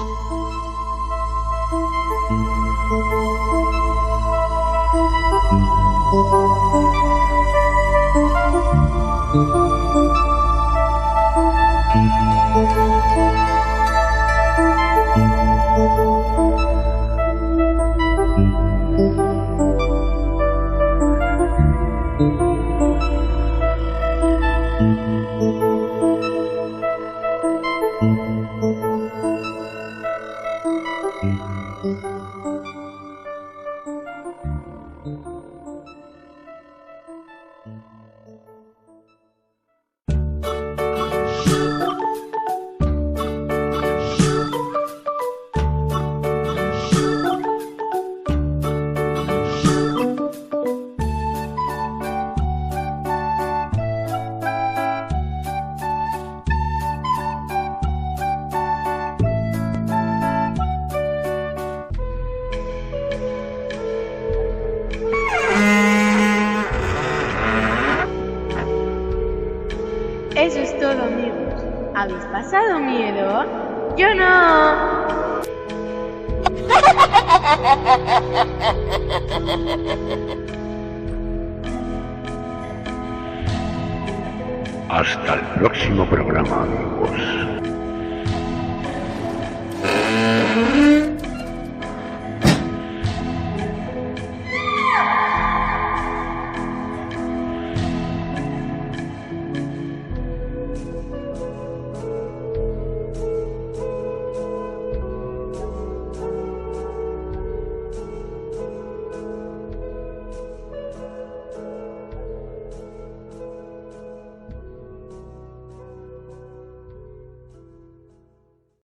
¿Habéis pasado miedo? ¡Yo no! Hasta el próximo programa, amigos.